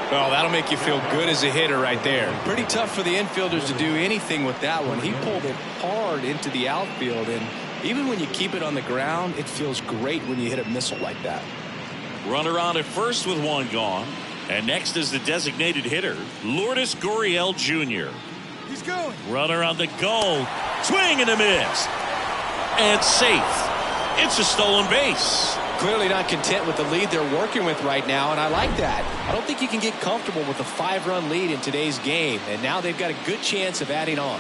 Well, that'll make you feel good as a hitter right there. Pretty tough for the infielders to do anything with that one. He pulled it hard into the outfield, and even when you keep it on the ground, it feels great when you hit a missile like that. Runner on at first with 1 gone. And next is the designated hitter, Lourdes Gurriel Jr. He's going. Runner on the go. Swing and a miss. And safe. It's a stolen base. Clearly not content with the lead they're working with right now, and I like that. I don't think you can get comfortable with a 5-run lead in today's game, and now they've got a good chance of adding on.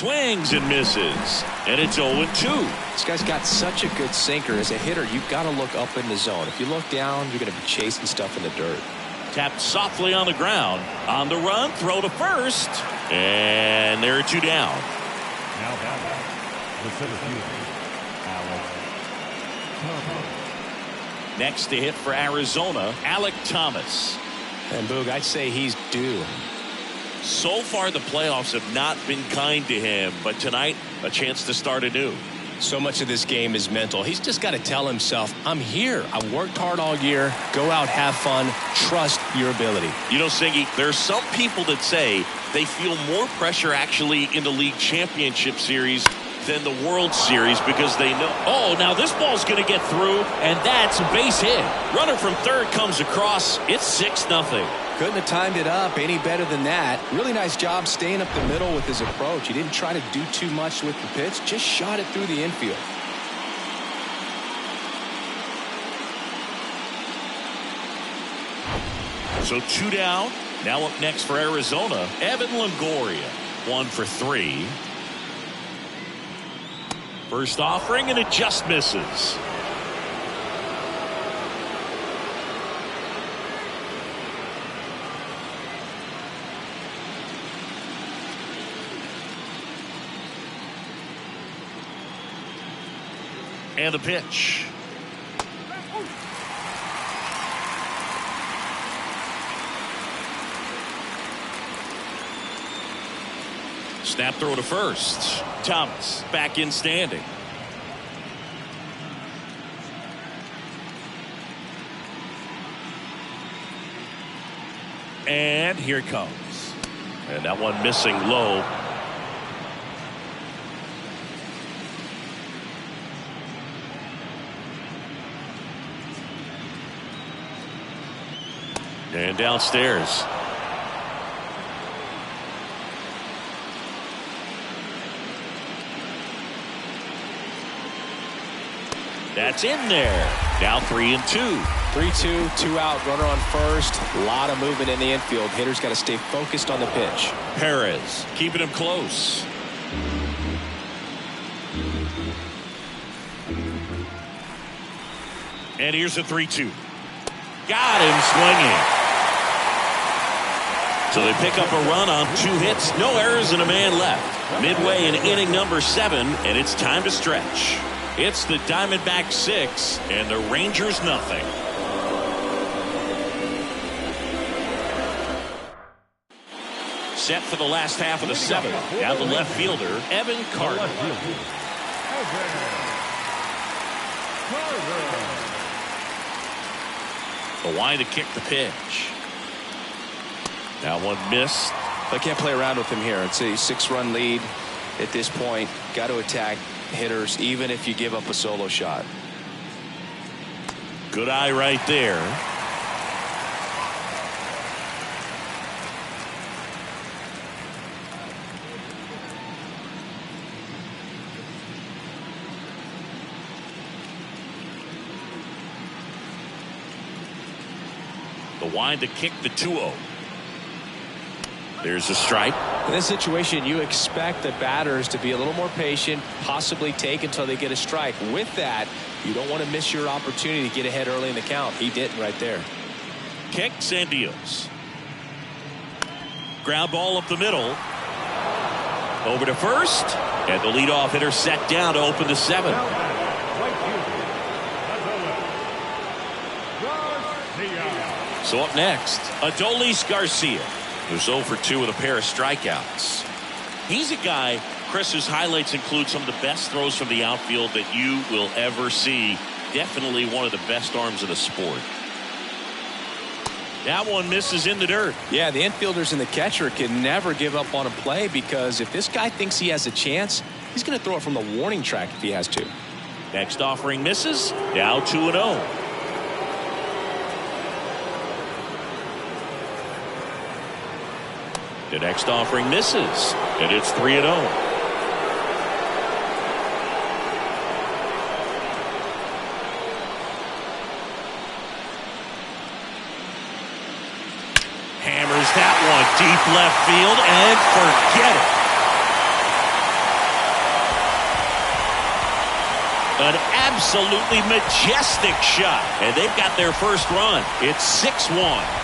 swings and misses. And it's 0-2. This guy's got such a good sinker. As a hitter, you've got to look up in the zone. If you look down, you're going to be chasing stuff in the dirt. Tapped softly on the ground. On the run, throw to first. And there are 2 down. Now batting, the center fielder, Alex. Next to hit for Arizona, Alec Thomas. And Boog, I'd say he's due. So far, the playoffs have not been kind to him, but tonight, a chance to start anew. So much of this game is mental. He's just got to tell himself, I'm here. I worked hard all year. Go out, have fun, trust your ability. You know, Siggy, there's some people that say they feel more pressure actually in the league championship series than the World Series because they know, oh, now this ball's going to get through, and that's a base hit. Runner from third comes across. It's 6-0. Couldn't have timed it up any better than that. Really nice job staying up the middle with his approach. He didn't try to do too much with the pitch, just shot it through the infield. So 2 down. Now up next for Arizona, Evan Longoria. 1 for 3. First offering, and it just misses. And the pitch. Snap throw to first. Thomas back in standing. And here it comes. And that one missing low. And downstairs. That's in there. Now 3-2. 3-2, 2 out, runner on first. A lot of movement in the infield. Hitter's got to stay focused on the pitch. Perez keeping him close. And here's a 3-2. Got him swinging. So they pick up a run on 2 hits, no errors, and a man left. Midway in inning number 7, and it's time to stretch. It's the Diamondbacks 6 and the Rangers nothing. Set for the last half of the 7th. Down the left fielder, Evan Carter. The wind to kick the pitch. That one missed. They can't play around with him here. It's a 6-run lead at this point. Got to attack hitters even if you give up a solo shot. Good eye right there. The wind to kick the 2-0. There's a strike. In this situation, you expect the batters to be a little more patient, possibly take until they get a strike. With that, you don't want to miss your opportunity to get ahead early in the count. He didn't right there. Kicks and deals. Ground ball up the middle. Over to first. And the leadoff hitter set down to open the 7th. So up next, Adolis Garcia, who's 0 for 2 with a pair of strikeouts. He's a guy, Chris, whose highlights include some of the best throws from the outfield that you will ever see. Definitely one of the best arms of the sport. That one misses in the dirt. Yeah, the infielders and the catcher can never give up on a play because if this guy thinks he has a chance, he's going to throw it from the warning track if he has to. Next offering misses. Now 2-0. The next offering misses, and it's 3-0. Hammers that one deep left field, and forget it. An absolutely majestic shot. And they've got their first run. It's 6-1.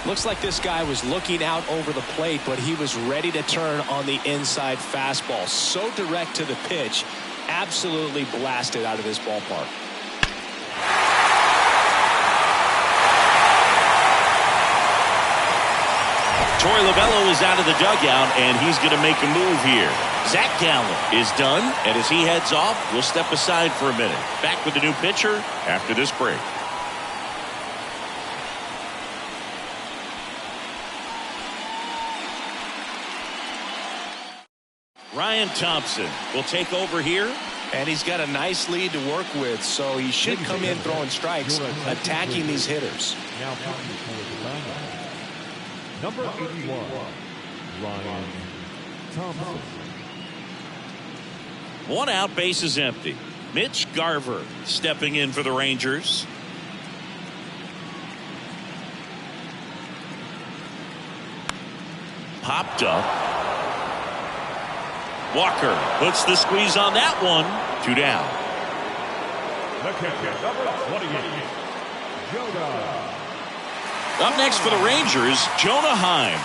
Looks like this guy was looking out over the plate, but he was ready to turn on the inside fastball. So direct to the pitch, absolutely blasted out of this ballpark. Torey Lovullo is out of the dugout, and he's going to make a move here. Zach Gallen is done, and as he heads off, we'll step aside for a minute. Back with the new pitcher after this break. Ryan Thompson will take over here. And he's got a nice lead to work with, so he should come in throwing strikes, attacking these hitters. Now number 81, Ryan Thompson. 1 out, base is empty. Mitch Garver stepping in for the Rangers. Popped up. Walker puts the squeeze on that one. 2 down. The catcher, number 28, Jonah. Up next for the Rangers, Jonah Heim.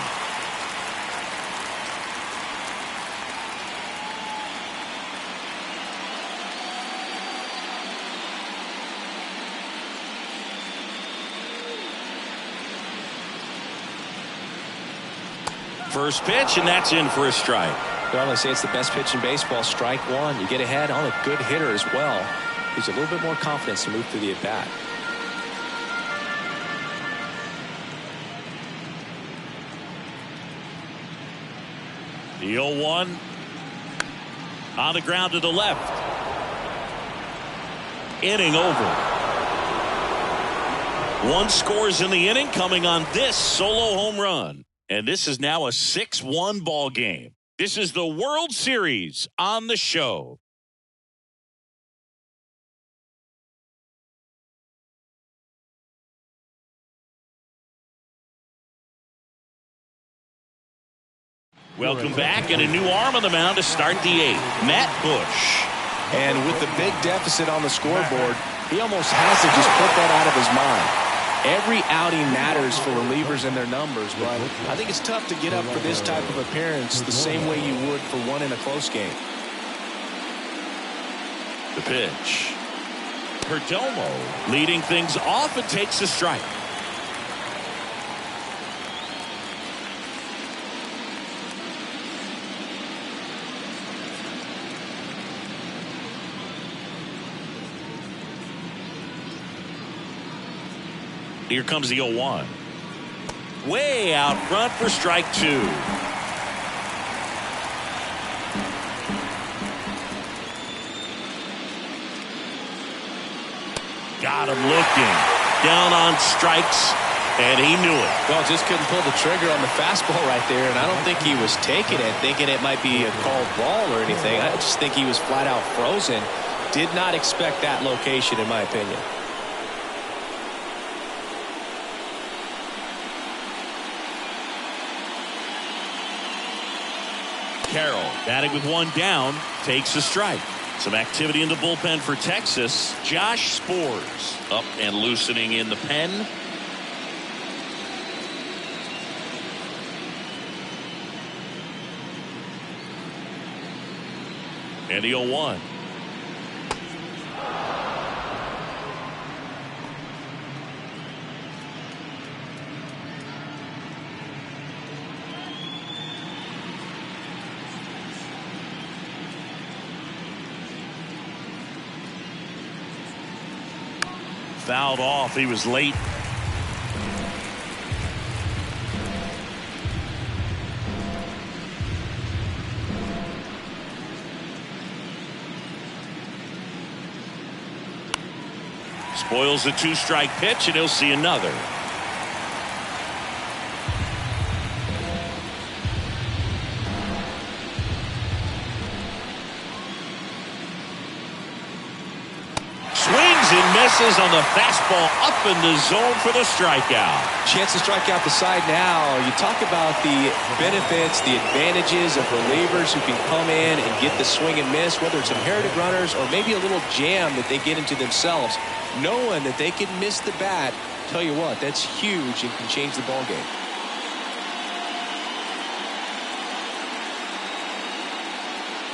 First pitch, and that's in for a strike. Well, they say it's the best pitch in baseball. Strike one. You get ahead on a good hitter as well. Gives you a little bit more confidence to move through the at-bat. The 0-1 on the ground to the left. Inning over. 1 scores in the inning coming on this solo home run. And this is now a 6-1 ball game. This is the World Series on the show. Welcome back, and a new arm on the mound to start the 8th. Matt Bush. And with the big deficit on the scoreboard, he almost has to just put that out of his mind. Every outing matters for relievers and their numbers, but I think it's tough to get up for this type of appearance the same way you would for one in a close game. The pitch. Perdomo leading things off and takes a strike. Here comes the 0-1. Way out front for strike 2. Got him looking. Down on strikes, and he knew it. Well, just couldn't pull the trigger on the fastball right there, and I don't think he was taking it, thinking it might be a called ball or anything. I just think he was flat out frozen. Did not expect that location, in my opinion. Carroll batting with 1 down, takes a strike. Some activity in the bullpen for Texas. Josh Spores up and loosening in the pen. And the 0-1. Fouled off. He was late. Spoils the 2-strike pitch, and he'll see another. Swing misses on the fastball up in the zone for the strikeout. Chance to strike out the side now. You talk about the benefits, the advantages of relievers who can come in and get the swing and miss, whether it's inherited runners or maybe a little jam that they get into themselves. Knowing that they can miss the bat, tell you what, that's huge and can change the ball game.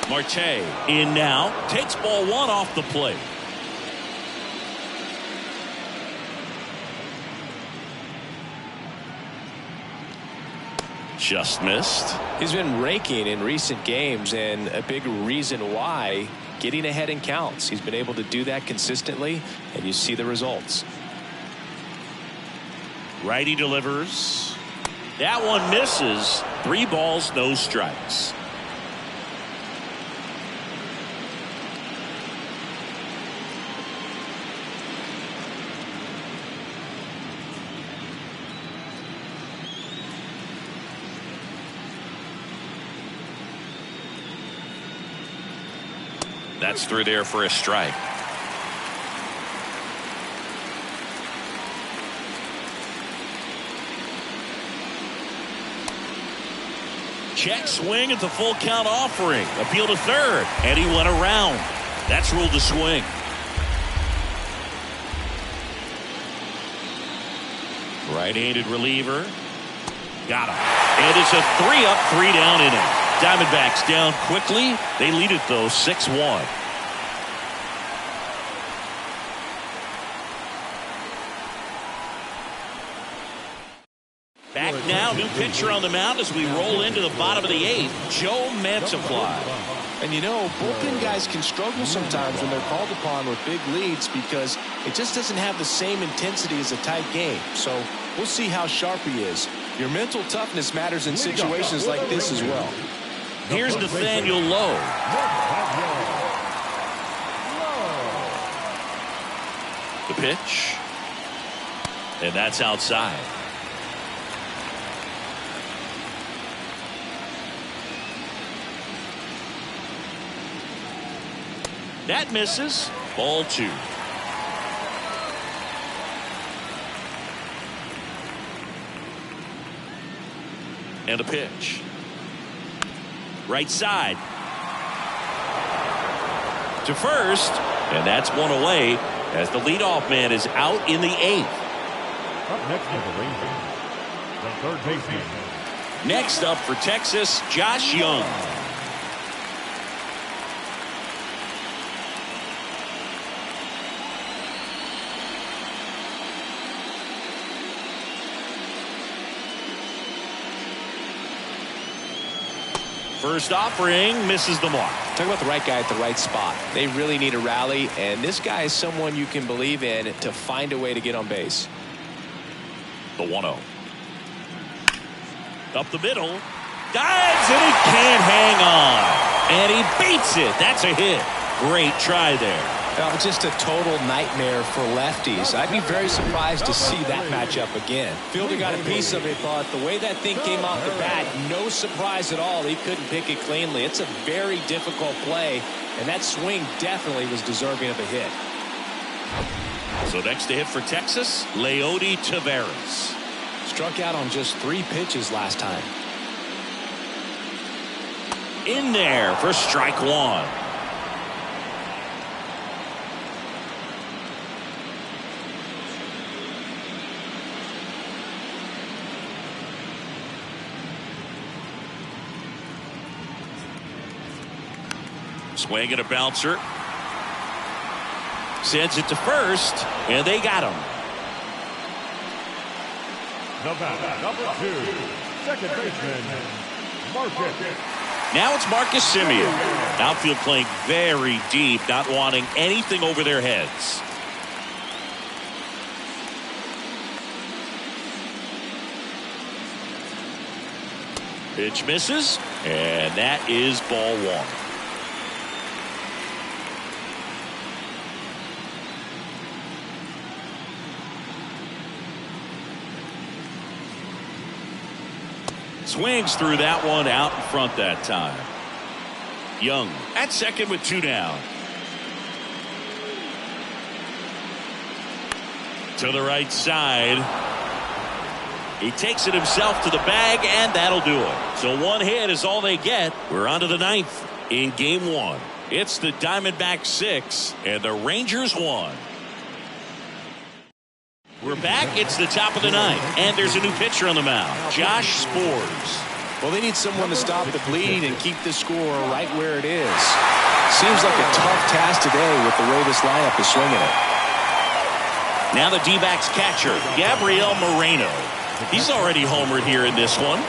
Marte in now, takes ball one off the plate. Just missed. He's been raking in recent games, and a big reason why, getting ahead in counts. He's been able to do that consistently, and you see the results. Righty delivers. That one misses. 3 balls, no strikes. That's through there for a strike. Check swing at the full count offering. Appeal to third, and he went around. That's ruled a swing. Right-handed reliever. Got him. And it's a 3-up, 3-down inning. Diamondbacks down quickly. They lead it, though, 6-1. Back now, new pitcher on the mound as we roll into the bottom of the 8th, Joe Mantiply. And you know, bullpen guys can struggle sometimes when they're called upon with big leads because it just doesn't have the same intensity as a tight game. So we'll see how sharp he is. Your mental toughness matters in situations like this as well. Here's Nathaniel Lowe. The pitch. And that's outside. That misses. Ball 2. And a pitch. Right side. To first. And that's one away as the leadoff man is out in the 8th. Up next for the Rangers, the third baseman. Next up for Texas, Josh Young. First offering misses the mark. Talk about the right guy at the right spot. They really need a rally, and this guy is someone you can believe in to find a way to get on base. The 1-0. Up the middle. Dives, and he can't hang on. And he beats it. That's a hit. Great try there. Just a total nightmare for lefties. I'd be very surprised to see that matchup again. Fielder got a piece of it, but the way that thing came off the bat, no surprise at all. He couldn't pick it cleanly. It's a very difficult play, and that swing definitely was deserving of a hit. So next to hit for Texas, Leody Taveras. Struck out on just 3 pitches last time. In there for strike 1. Swing and a bouncer. Sends it to first, and they got him. The batter, number 2, second baseman, Marcus. Now it's Marcus Semien. Outfield playing very deep, not wanting anything over their heads. Pitch misses, and that is ball 1. Swings through that one out in front that time. Young at second with 2 down. To the right side. He takes it himself to the bag, and that'll do it. So one hit is all they get. We're on to the ninth in game one. It's the Diamondbacks 6 and the Rangers 1. We're back. It's the top of the ninth, and there's a new pitcher on the mound, Josh Spores. Well, they need someone to stop the bleed and keep the score right where it is. Seems like a tough task today with the way this lineup is swinging it. Now the D-backs catcher, Gabriel Moreno. He's already homered here in this one.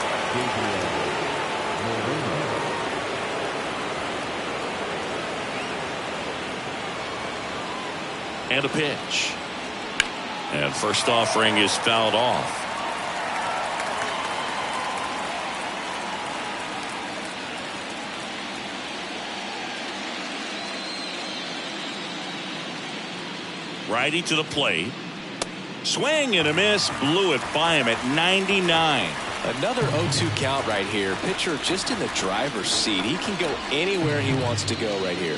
And a pitch. And first offering is fouled off. Righty to the plate. Swing and a miss. Blew it by him at 99. Another 0-2 count right here. Pitcher just in the driver's seat. He can go anywhere he wants to go right here.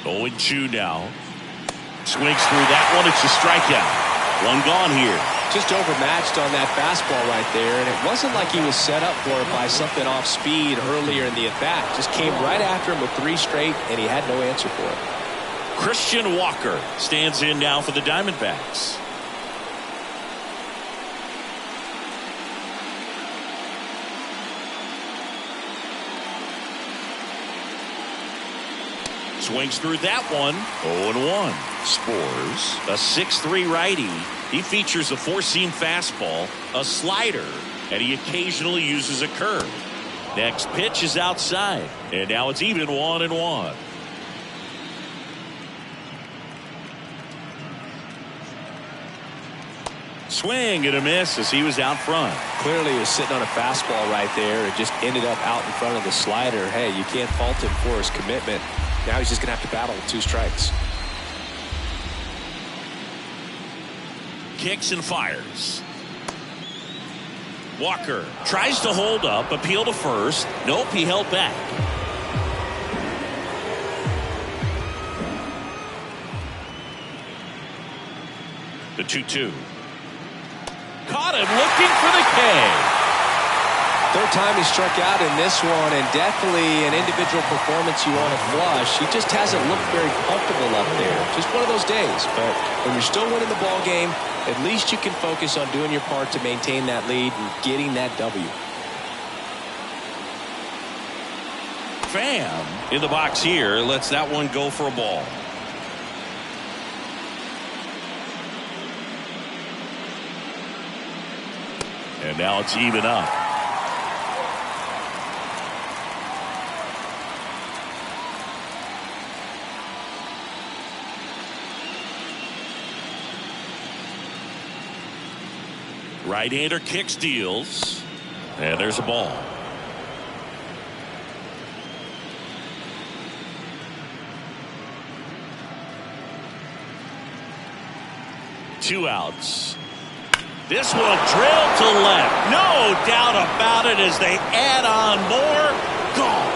0-2 now. Swings through that one. It's a strikeout. One gone here. Just overmatched on that fastball right there, and it wasn't like he was set up for it by something off speed earlier in the at-bat. Just came right after him with 3 straight, and he had no answer for it. Christian Walker stands in now for the Diamondbacks. Swings through that one. 0-1. Spores, a 6'3" righty. He features a 4-seam fastball, a slider, and he occasionally uses a curve. Next pitch is outside, and now it's even 1-1. Swing and a miss as he was out front. Clearly he was sitting on a fastball right there and just ended up out in front of the slider. Hey, you can't fault him for his commitment. Now he's just going to have to battle with 2 strikes. Kicks and fires. Walker tries to hold up, appeal to first. Nope, he held back. The 2-2. Caught him looking for the K. Third time he struck out in this one, and definitely an individual performance you want to flush. He just hasn't looked very comfortable up there. Just one of those days. But when you're still winning the ball game, at least you can focus on doing your part to maintain that lead and getting that W. Pham in the box here lets that one go for a ball. And now it's even up. Right-hander kicks, deals, and there's a ball. Two outs. This one drilled to left. No doubt about it as they add on more. Gone.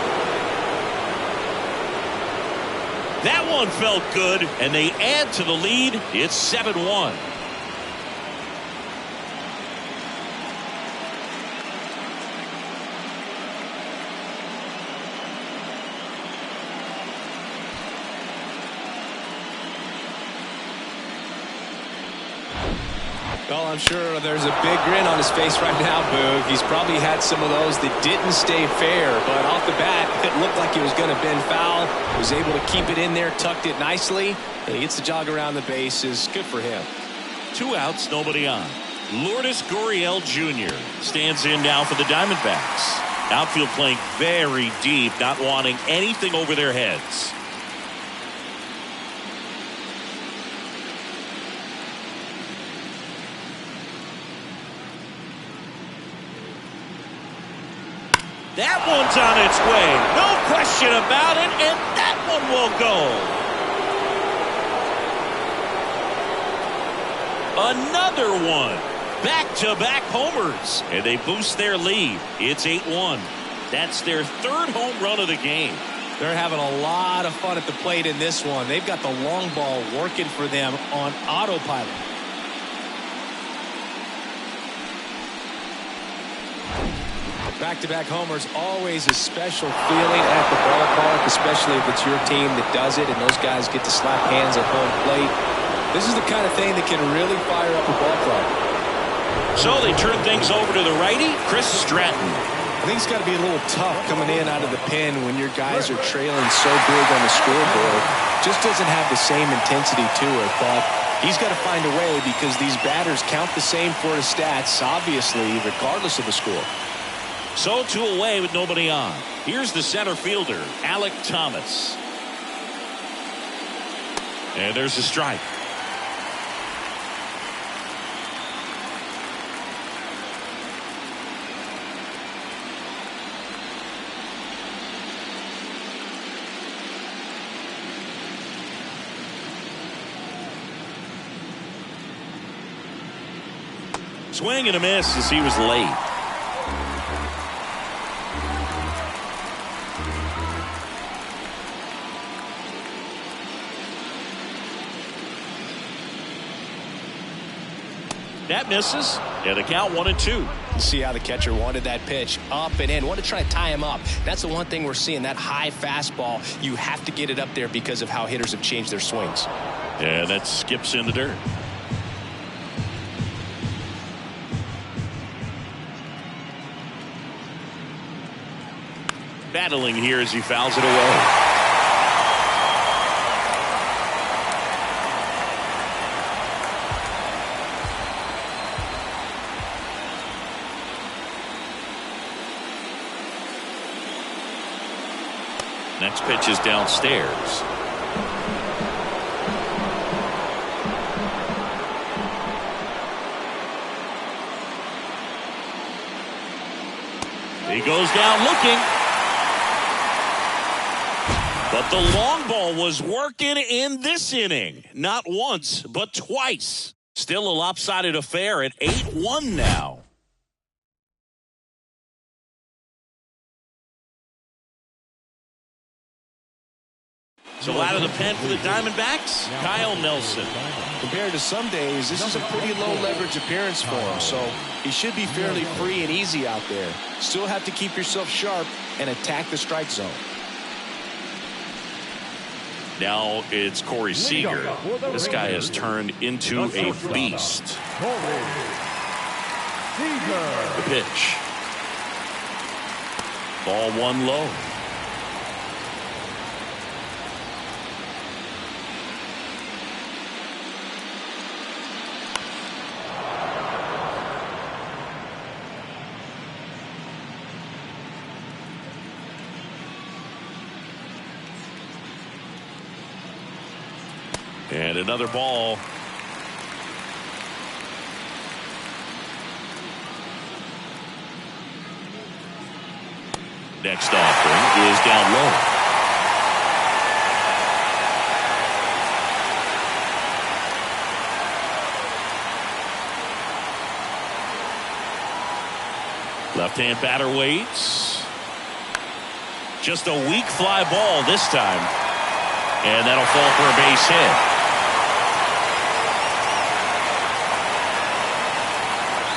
That one felt good, and they add to the lead. It's 7-1. Well, I'm sure there's a big grin on his face right now, Boog. He's probably had some of those that didn't stay fair, but off the bat, it looked like he was going to bend foul. Was able to keep it in there, tucked it nicely, and he gets the jog around the bases. Good for him. 2 outs, nobody on. Lourdes Gurriel Jr. stands in now for the Diamondbacks. Outfield playing very deep, not wanting anything over their heads. That one's on its way. No question about it, and that one will go. Another one. Back-to-back homers, and they boost their lead. It's 8-1. That's their 3rd home run of the game. They're having a lot of fun at the plate in this one. They've got the long ball working for them on autopilot. Back-to-back homers, always a special feeling at the ballpark, especially if it's your team that does it and those guys get to slap hands at home plate. This is the kind of thing that can really fire up a ball club. So they turn things over to the righty, Chris Stratton. I think it's got to be a little tough coming in out of the pen when your guys are trailing so big on the scoreboard. Just doesn't have the same intensity to it, but he's got to find a way because these batters count the same for his stats, obviously, regardless of the score. So 2 away with nobody on. Here's the center fielder, Alec Thomas. And there's a strike. Swing and a miss as he was late. That misses. Yeah, the count 1-2. See how the catcher wanted that pitch up and in. Want to try to tie him up. That's the one thing we're seeing, that high fastball. You have to get it up there because of how hitters have changed their swings. Yeah, that skips in the dirt. Battling here as he fouls it away. Next pitch is downstairs. He goes down looking. But the long ball was working in this inning. Not once, but twice. Still a lopsided affair at 8-1 now. So out of the pen for the Diamondbacks, Kyle Nelson. Compared to some days, this is a pretty low leverage appearance for him, so he should be fairly free and easy out there. Still have to keep yourself sharp and attack the strike zone. Now it's Corey Seager. This guy has turned into a beast. The pitch. Ball 1 low. And another ball. Next offering is down low. Left-hand batter waits. Just a weak fly ball this time. And that'll fall for a base hit.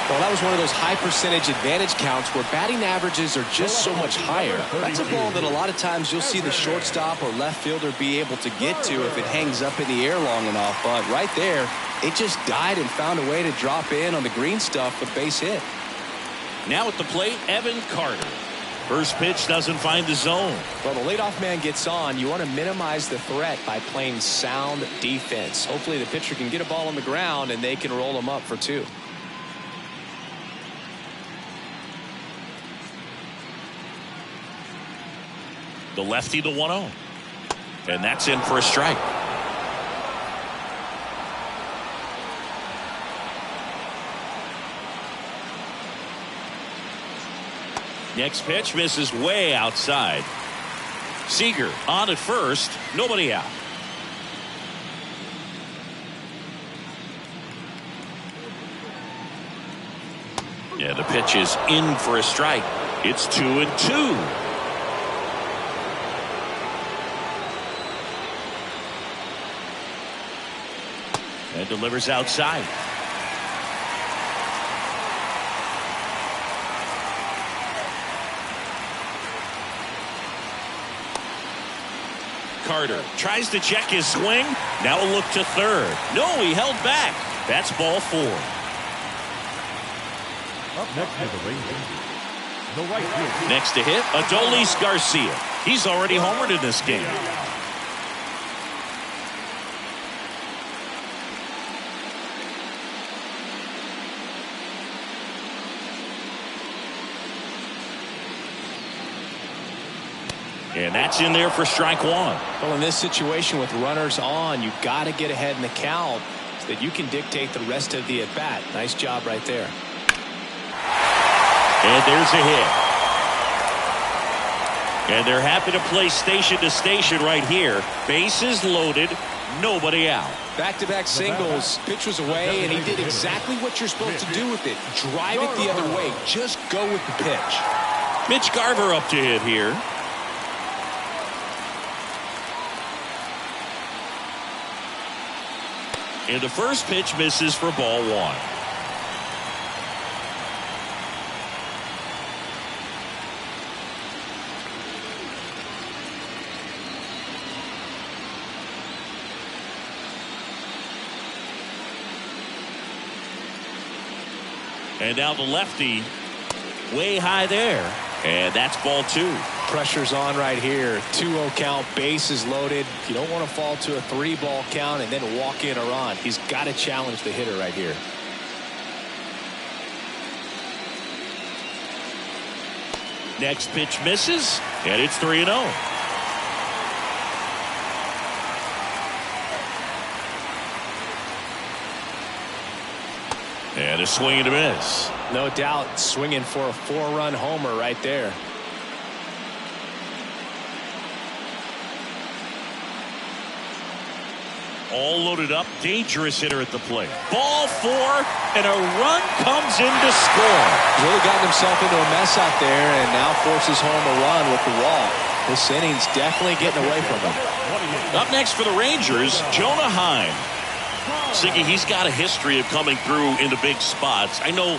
Well, that was one of those high percentage advantage counts where batting averages are just so much higher. That's a ball that a lot of times you'll see the shortstop or left fielder be able to get to if it hangs up in the air long enough. But right there, it just died and found a way to drop in on the green stuff with base hit. Now at the plate, Evan Carter. First pitch doesn't find the zone. Well, the leadoff man gets on. You want to minimize the threat by playing sound defense. Hopefully the pitcher can get a ball on the ground and they can roll him up for 2. The lefty, the 1-0. And that's in for a strike. Next pitch misses way outside. Seager on at first. Nobody out. Yeah, the pitch is in for a strike. It's 2-2. Delivers outside. Carter tries to check his swing. Now a look to third. No, he held back. That's ball 4. Up next to the Rangers, the right field. Next to hit, Adolis Garcia. He's already homered in this game. And that's in there for strike 1. Well, in this situation with runners on, you've got to get ahead in the count so that you can dictate the rest of the at-bat. Nice job right there. And there's a hit. And they're happy to play station to station right here. Bases loaded, nobody out. Back-to-back singles, pitch was away, and he did exactly what you're supposed to do with it. Drive it the other way. Just go with the pitch. Mitch Garver up to hit here. And the first pitch misses for ball 1. And now the lefty way high there. And that's ball 2. Pressure's on right here. 2-0 count, bases loaded. You don't want to fall to a 3-ball count and then walk in a run. He's got to challenge the hitter right here. Next pitch misses, and it's 3-0. And a swing and a miss. No doubt swinging for a 4-run homer right there. All loaded up, dangerous hitter at the plate. Ball 4, and a run comes in to score. Really gotten himself into a mess out there and now forces home a run with the walk. This inning's definitely getting away from him. Up next for the Rangers, Jonah Heim. Siggy, he's got a history of coming through in the big spots. I know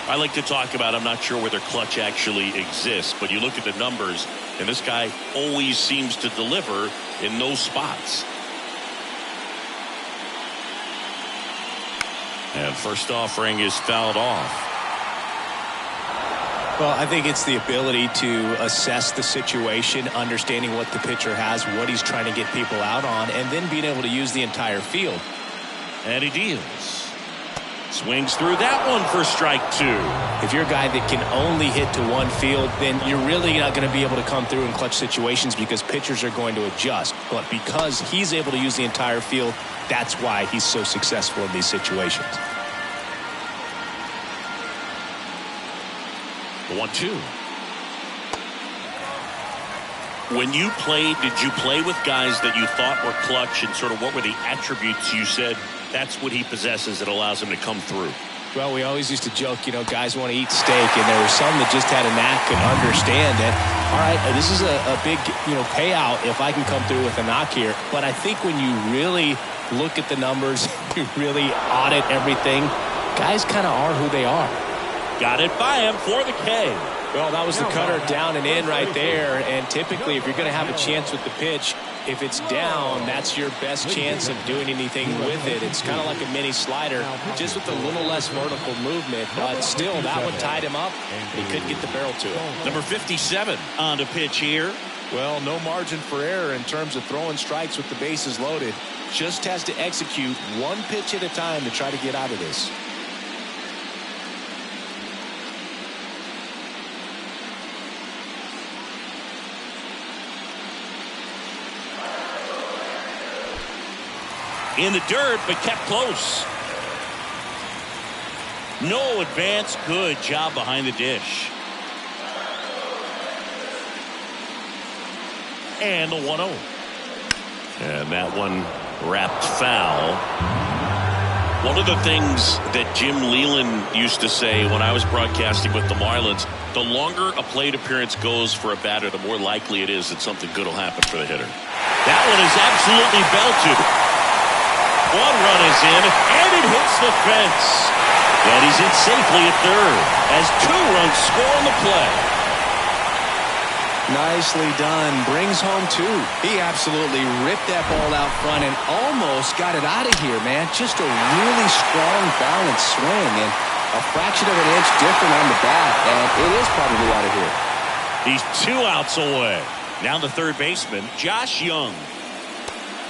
I like to talk about, I'm not sure whether clutch actually exists, but you look at the numbers, and this guy always seems to deliver in those spots. And first offering is fouled off. Well, I think it's the ability to assess the situation, understanding what the pitcher has, what he's trying to get people out on, and then being able to use the entire field. And he deals. Swings through that one for strike 2. If you're a guy that can only hit to one field, then you're really not going to be able to come through in clutch situations because pitchers are going to adjust. But because he's able to use the entire field, that's why he's so successful in these situations. The 1-2. When you played, did you play with guys that you thought were clutch, and sort of what were the attributes you said that's what he possesses that allows him to come through? Well, we always used to joke, you know, guys want to eat steak, and there were some that just had a knack and understand that, all right, this is a big, payout if I can come through with a knock here. But I think when you really look at the numbers, you really audit everything, guys kind of are who they are. Got it by him for the K. Well, that was the cutter down and in right there, and typically if you're going to have a chance with the pitch, if it's down, that's your best chance of doing anything with it. It's kind of like a mini slider, just with a little less vertical movement, but still, that one tied him up. He couldn't get the barrel to it. Number 57 on the pitch here. Well, no margin for error in terms of throwing strikes with the bases loaded. Just has to execute one pitch at a time to try to get out of this. In the dirt, but kept close. No advance. Good job behind the dish. And the 1-0. And that one wrapped foul. One of the things that Jim Leland used to say when I was broadcasting with the Marlins, the longer a plate appearance goes for a batter, the more likely it is that something good will happen for the hitter. That one is absolutely belted. One run is in, and it hits the fence. And he's in safely at third as 2 runs score on the play. Nicely done. Brings home 2. He absolutely ripped that ball out front and almost got it out of here, man. Just a really strong, balanced swing, and a fraction of an inch different on the bat, and it is probably out of here. He's 2 outs away. Now the third baseman, Josh Young.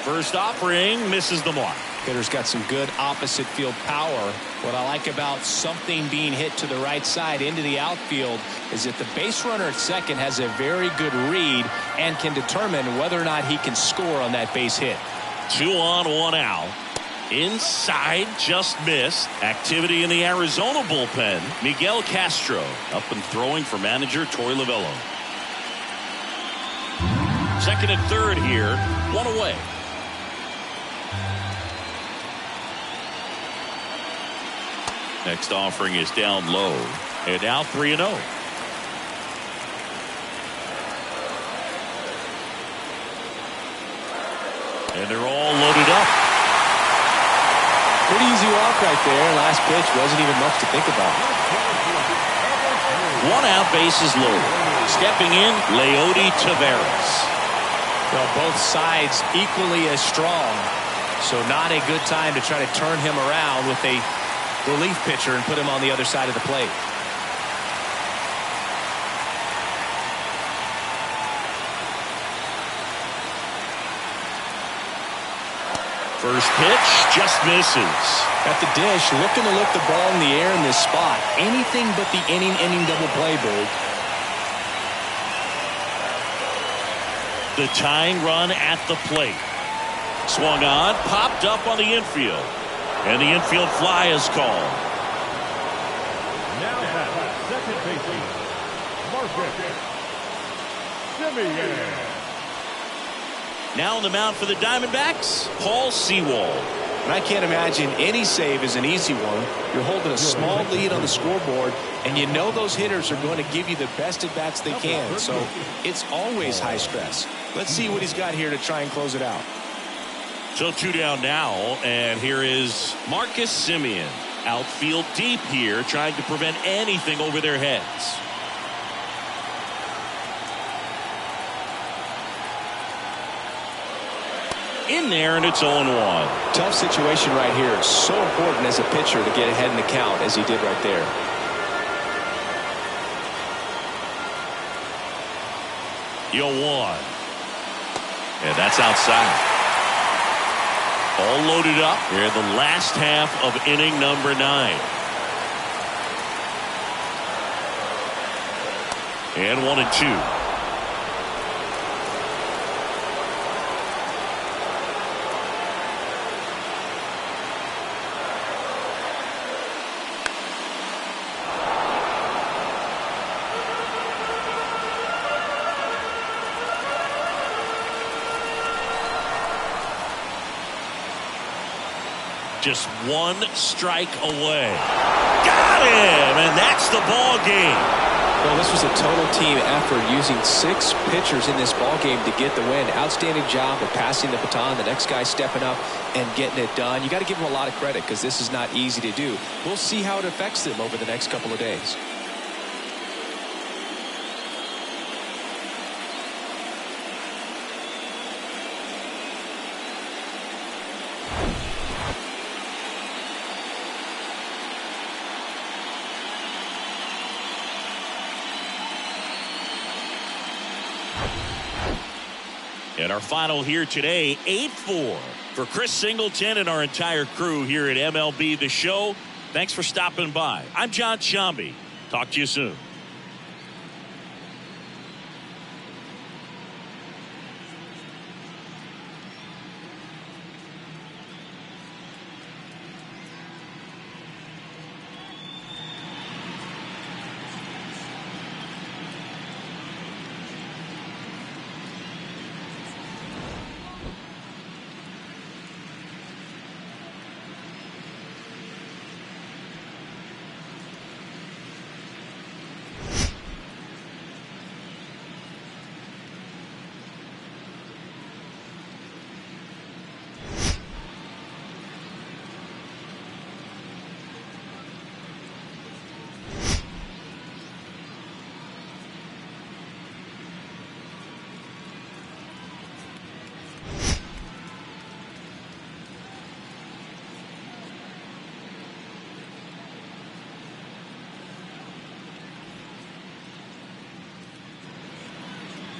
First offering misses the mark. Hitter's got some good opposite field power. What I like about something being hit to the right side into the outfield is that the base runner at second has a very good read and can determine whether or not he can score on that base hit. 2 on, 1 out. Inside, just missed. Activity in the Arizona bullpen. Miguel Castro up and throwing for manager Torey Lovullo. Second and third here, 1 away. Next offering is down low. And now 3-0. And they're all loaded up. Pretty easy walk right there. Last pitch wasn't even much to think about. 1 out, bases loaded. Stepping in, Leody Taveras. Well, both sides equally as strong. So not a good time to try to turn him around with a relief pitcher and put him on the other side of the plate. First pitch just misses. At the dish, looking to lift the ball in the air in this spot. Anything but the inning double play, Bird. The tying run at the plate. Swung on, popped up on the infield. And the infield fly is called. Now at second baseman, Marcus Semien. Now on the mound for the Diamondbacks, Paul Sewald. And I can't imagine any save is an easy one. You're holding a small lead on the scoreboard, and you know those hitters are going to give you the best at bats they can. So it's always high stress. Let's see what he's got here to try and close it out. So 2 down now, and here is Marcus Semien. Outfield deep here, trying to prevent anything over their heads. In there, and it's 0-1. Tough situation right here. It's so important as a pitcher to get ahead in the count as he did right there. Yo, 1. And that's outside. All loaded up here in the last half of inning number 9. And 1-2. Just 1 strike away. Got him, and that's the ball game. Well, this was a total team effort, using 6 pitchers in this ball game to get the win. Outstanding job of passing the baton. The next guy stepping up and getting it done. You got to give them a lot of credit because this is not easy to do. We'll see how it affects them over the next couple of days. And our final here today, 8-4 for Chris Singleton and our entire crew here at MLB The Show. Thanks for stopping by. I'm John Sciambi. Talk to you soon.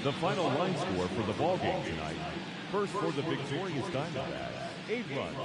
The final line score for the ball game tonight. First for the victorious Diamondbacks, 8 runs.